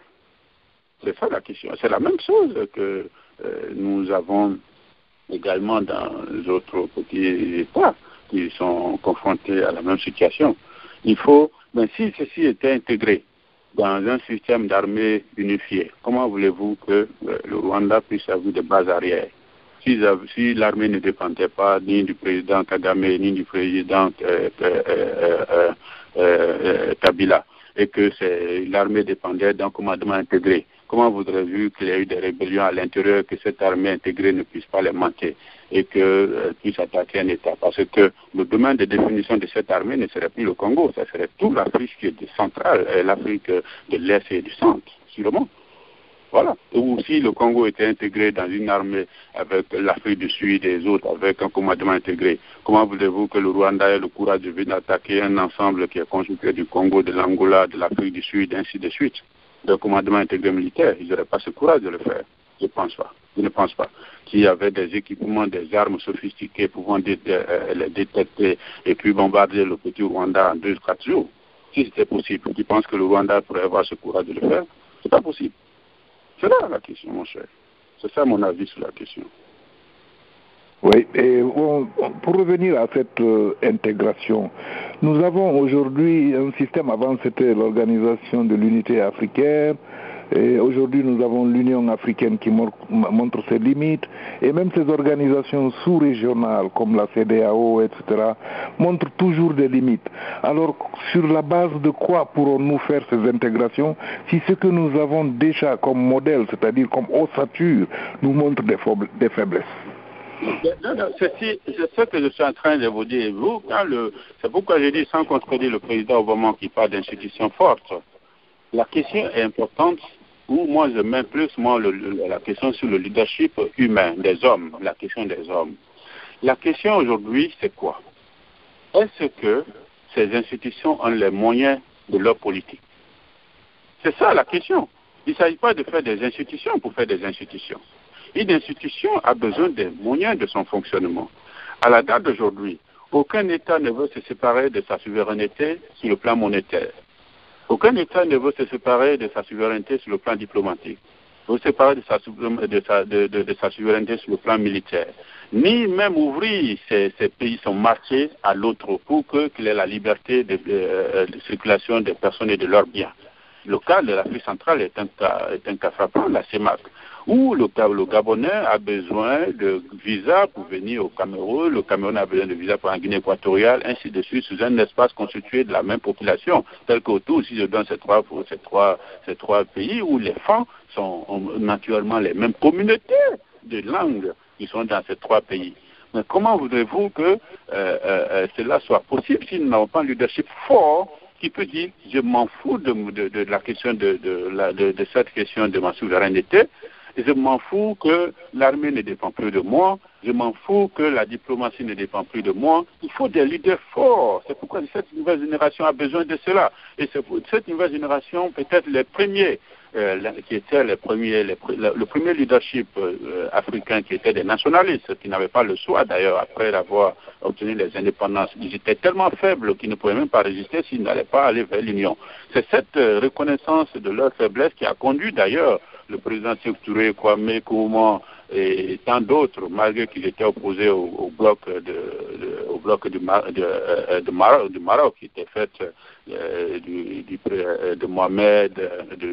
C'est ça la question. C'est la même chose que nous avons également dans les autres petits États qui sont confrontés à la même situation. Il faut, mais si ceci était intégré dans un système d'armée unifié, comment voulez-vous que le Rwanda puisse avoir des bases arrières? Si l'armée ne dépendait pas ni du président Kagame ni du président Kabila, et que l'armée dépendait d'un commandement intégré, comment voudrez-vous qu'il y ait eu des rébellions à l'intérieur, que cette armée intégrée ne puisse pas les manquer et qu'elle puisse attaquer un État? Parce que le domaine de définition de cette armée ne serait plus le Congo, ça serait toute l'Afrique centrale, l'Afrique de l'Est et du Centre, sûrement. Voilà. Ou si le Congo était intégré dans une armée avec l'Afrique du Sud et les autres, avec un commandement intégré, comment voulez-vous que le Rwanda ait le courage de venir attaquer un ensemble qui est constitué du Congo, de l'Angola, de l'Afrique du Sud, ainsi de suite? Le commandement intégré militaire, ils n'auraient pas ce courage de le faire. Je ne pense pas. Qu'il y avait des équipements, des armes sophistiquées pouvant les détecter et puis bombarder le petit Rwanda en 2-4 jours. Si c'était possible, tu penses que le Rwanda pourrait avoir ce courage de le faire? C'est pas possible. C'est là la question, mon cher. C'est ça mon avis sur la question. Oui, et pour revenir à cette intégration, nous avons aujourd'hui un système, avant c'était l'Organisation de l'Unité africaine, et aujourd'hui nous avons l'Union africaine qui montre ses limites, et même ces organisations sous-régionales comme la CEDEAO, etc., montrent toujours des limites. Alors, sur la base de quoi pourrons-nous faire ces intégrations si ce que nous avons déjà comme modèle, c'est-à-dire comme ossature, nous montre des faiblesses? C'est ce que je suis en train de vous dire. C'est pourquoi j'ai dit, sans contredire le président Obama qui parle d'institutions fortes, la question est importante, où moi je mets plus la question sur le leadership humain des hommes, la question des hommes. La question aujourd'hui, c'est quoi? Est-ce que ces institutions ont les moyens de leur politique? C'est ça la question. Il ne s'agit pas de faire des institutions pour faire des institutions. Une institution a besoin des moyens de son fonctionnement. À la date d'aujourd'hui, aucun État ne veut se séparer de sa souveraineté sur le plan monétaire. Aucun État ne veut se séparer de sa souveraineté sur le plan diplomatique. Ne veut se séparer de sa souveraineté sur le plan militaire. Ni même ouvrir ces pays, son marché à l'autre pour qu'il ait la liberté de circulation des personnes et de leurs biens. Le cas de l'Afrique centrale est un cas frappant, la CEMAC, où le Gabonais a besoin de visa pour venir au Cameroun, le Cameroun a besoin de visa pour la Guinée équatoriale, ainsi de suite, sous un espace constitué de la même population, tel qu'autour, si je donne ces trois pays où les femmes sont naturellement les mêmes communautés de langues qui sont dans ces trois pays. Mais comment voudrez-vous que cela soit possible si nous n'avons pas un leadership fort qui peut dire je m'en fous de la question de cette question de ma souveraineté, et je m'en fous que l'armée ne dépend plus de moi, je m'en fous que la diplomatie ne dépend plus de moi. Il faut des leaders forts. C'est pourquoi cette nouvelle génération a besoin de cela. Et c'est pour cette nouvelle génération, peut-être les premiers, qui étaient le premier leadership africain qui était des nationalistes, qui n'avaient pas le choix d'ailleurs après avoir obtenu les indépendances. Ils étaient tellement faibles qu'ils ne pouvaient même pas résister s'ils n'allaient pas aller vers l'Union. C'est cette reconnaissance de leur faiblesse qui a conduit d'ailleurs le président Sékou Touré, Kwame Nkrumah et tant d'autres, malgré qu'ils étaient opposés au bloc du Maroc, qui était fait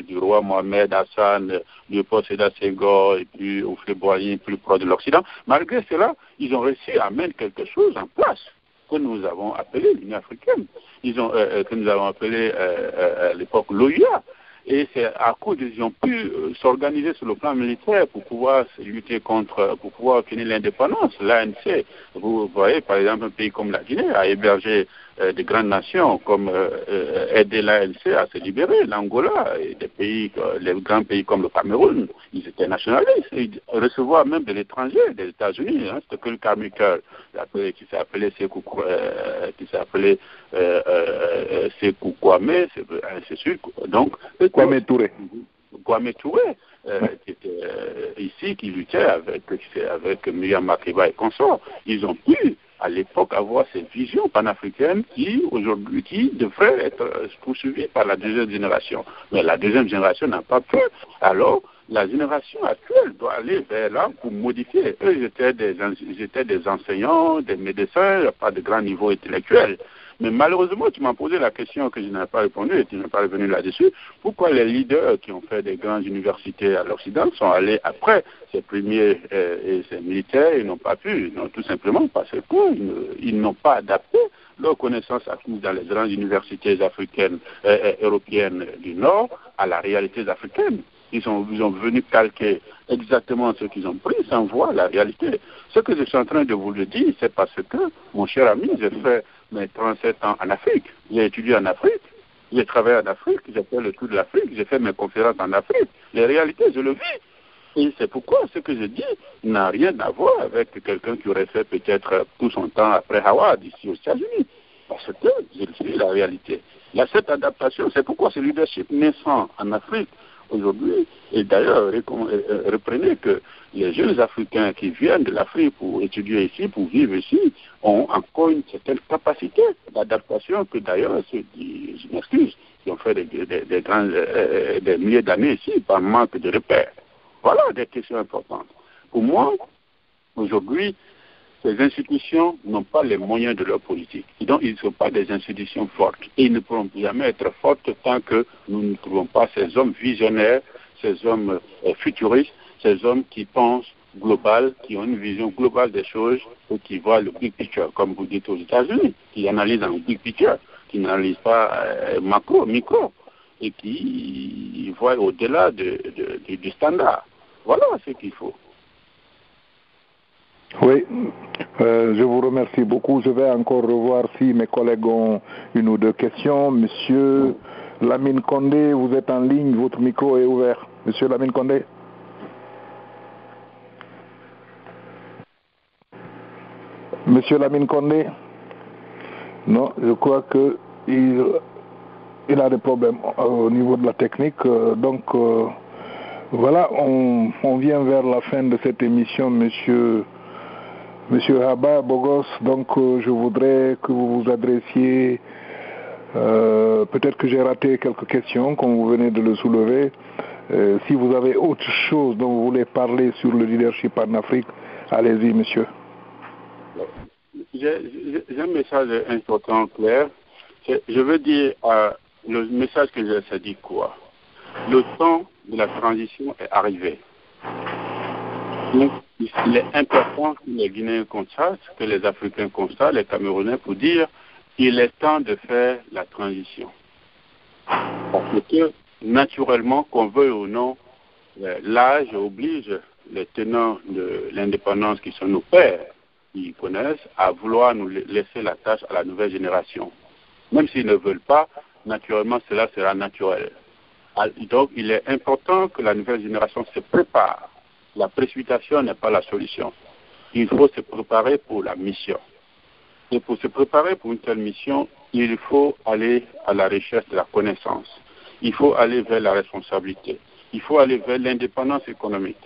du roi Mohamed Hassan, du Léopold Sédar Senghor et puis au Boigny, plus proche de l'Occident. Malgré cela, ils ont réussi à mettre quelque chose en place que nous avons appelé l'Union africaine, que nous avons appelé à l'époque l'OUA. Et c'est à cause qu'ils ont pu s'organiser sur le plan militaire pour pouvoir lutter pour pouvoir obtenir l'indépendance. L'ANC, vous voyez, par exemple, un pays comme la Guinée a hébergé des grandes nations comme aider l'ANC à se libérer, l'Angola, et les grands pays comme le Cameroun, ils étaient nationalistes, ils recevaient même de l'étranger, des États-Unis, c'était que le Carmichael, qui s'appelait Sékou Kwame, c'est sûr, donc Kwame Touré. Kwame Touré, qui était ici, qui luttait avec Myriam Makeba et consorts. Ils ont pu, à l'époque, avoir cette vision panafricaine qui devrait être poursuivie par la deuxième génération. Mais la deuxième génération n'a pas pu. Alors, la génération actuelle doit aller vers là pour modifier. Eux, j'étais des enseignants, des médecins, pas de grand niveau intellectuel. Mais malheureusement, tu m'as posé la question que je n'ai pas répondu et tu n'es pas revenu là-dessus. Pourquoi les leaders qui ont fait des grandes universités à l'Occident sont allés après ces premiers et ces militaires? Ils n'ont pas pu, non, tout simplement parce qu'ils n'ont pas adapté leurs connaissances acquises dans les grandes universités africaines et européennes du Nord à la réalité africaine. Ils sont venus calquer exactement ce qu'ils ont pris sans voir la réalité. Ce que je suis en train de vous le dire, c'est parce que, mon cher ami, j'ai fait mes 37 ans en Afrique. J'ai étudié en Afrique, j'ai travaillé en Afrique, j'ai fait le tour de l'Afrique, j'ai fait mes conférences en Afrique. Les réalités, je le vis. Et c'est pourquoi ce que je dis n'a rien à voir avec quelqu'un qui aurait fait peut-être tout son temps après Howard ici aux États-Unis. Parce que je vis la réalité. Il y a cette adaptation. C'est pourquoi ce leadership naissant en Afrique aujourd'hui, et d'ailleurs, reprenez que les jeunes Africains qui viennent de l'Afrique pour étudier ici, pour vivre ici, ont encore une certaine capacité d'adaptation que d'ailleurs ceux qui, je m'excuse, qui ont fait des milliers d'années ici par manque de repères. Voilà des questions importantes. Pour moi, aujourd'hui, ces institutions n'ont pas les moyens de leur politique. Et donc, ils ne sont pas des institutions fortes. Et ils ne pourront jamais être fortes tant que nous ne trouvons pas ces hommes visionnaires, ces hommes futuristes, ces hommes qui pensent global, qui ont une vision globale des choses et qui voient le big picture, comme vous dites aux États-Unis, qui analysent un big picture, qui n'analysent pas macro, micro, et qui voient au-delà du standard. Voilà ce qu'il faut. Oui, je vous remercie beaucoup. Je vais encore revoir si mes collègues ont une ou deux questions. Monsieur Lamine Condé, vous êtes en ligne, votre micro est ouvert. Monsieur Lamine Condé. Monsieur Lamine Condé. Non, je crois qu'il a des problèmes au niveau de la technique. Donc, voilà, on vient vers la fin de cette émission, Monsieur Haba Bogos, donc je voudrais que vous vous adressiez, peut-être que j'ai raté quelques questions, comme vous venez de le soulever. Si vous avez autre chose dont vous voulez parler sur le leadership en Afrique, allez-y, monsieur. J'ai un message important, clair. Je veux dire, le message que j'ai, c'est dit quoi? Le temps de la transition est arrivé. Donc, il est important que les Guinéens constatent, que les Africains constatent, les Camerounais, pour dire qu'il est temps de faire la transition. Parce que, naturellement, qu'on veuille ou non, l'âge oblige les tenants de l'indépendance qui sont nos pères, qui connaissent, à vouloir nous laisser la tâche à la nouvelle génération. Même s'ils ne veulent pas, naturellement, cela sera naturel. Donc, il est important que la nouvelle génération se prépare. La précipitation n'est pas la solution. Il faut se préparer pour la mission. Et pour se préparer pour une telle mission, il faut aller à la recherche de la connaissance. Il faut aller vers la responsabilité. Il faut aller vers l'indépendance économique.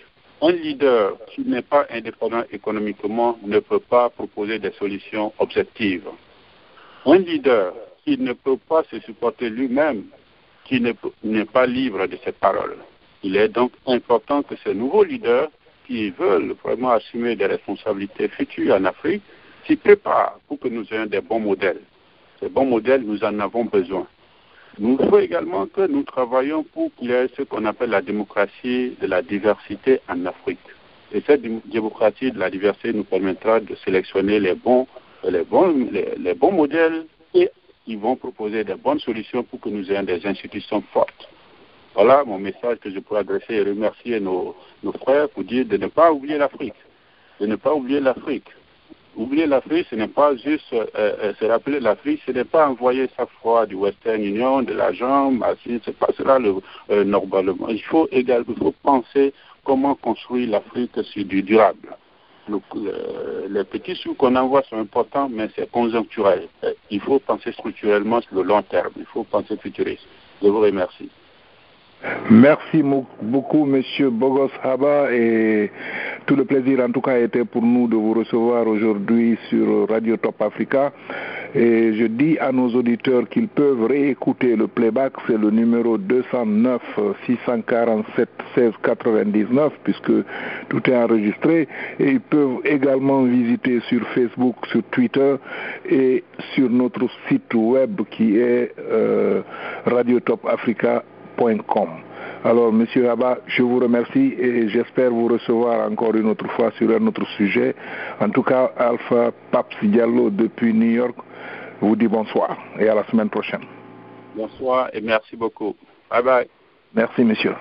Un leader qui n'est pas indépendant économiquement ne peut pas proposer des solutions objectives. Un leader qui ne peut pas se supporter lui-même, qui n'est pas libre de ses paroles. Il est donc important que ces nouveaux leaders qui veulent vraiment assumer des responsabilités futures en Afrique s'y préparent pour que nous ayons des bons modèles. Ces bons modèles, nous en avons besoin. Il faut également que nous travaillions pour qu'il y ait ce qu'on appelle la démocratie de la diversité en Afrique. Et cette démocratie de la diversité nous permettra de sélectionner les bons modèles et qui vont proposer des bonnes solutions pour que nous ayons des institutions fortes. Voilà mon message que je pourrais adresser et remercier nos frères pour dire de ne pas oublier l'Afrique. De ne pas oublier l'Afrique. Oublier l'Afrique, ce n'est pas juste se rappeler l'Afrique, ce n'est pas envoyer chaque fois du Western Union, de l'argent, c'est pas cela normalement. Il faut penser comment construire l'Afrique sur du durable. Les petits sous qu'on envoie sont importants, mais c'est conjoncturel. Il faut penser structurellement sur le long terme. Il faut penser futuriste. Je vous remercie. Merci beaucoup, Monsieur Bogos Haba, et tout le plaisir en tout cas était pour nous de vous recevoir aujourd'hui sur Radio Top Africa. Et je dis à nos auditeurs qu'ils peuvent réécouter le playback, c'est le numéro 209 647 16 99, puisque tout est enregistré. Et ils peuvent également visiter sur Facebook, sur Twitter et sur notre site web qui est radiotopafrica.com. Alors, Monsieur Haba, je vous remercie et j'espère vous recevoir encore une autre fois sur un autre sujet. En tout cas, Alpha Paps Diallo depuis New York vous dit bonsoir et à la semaine prochaine. Bonsoir et merci beaucoup. Bye bye. Merci, monsieur.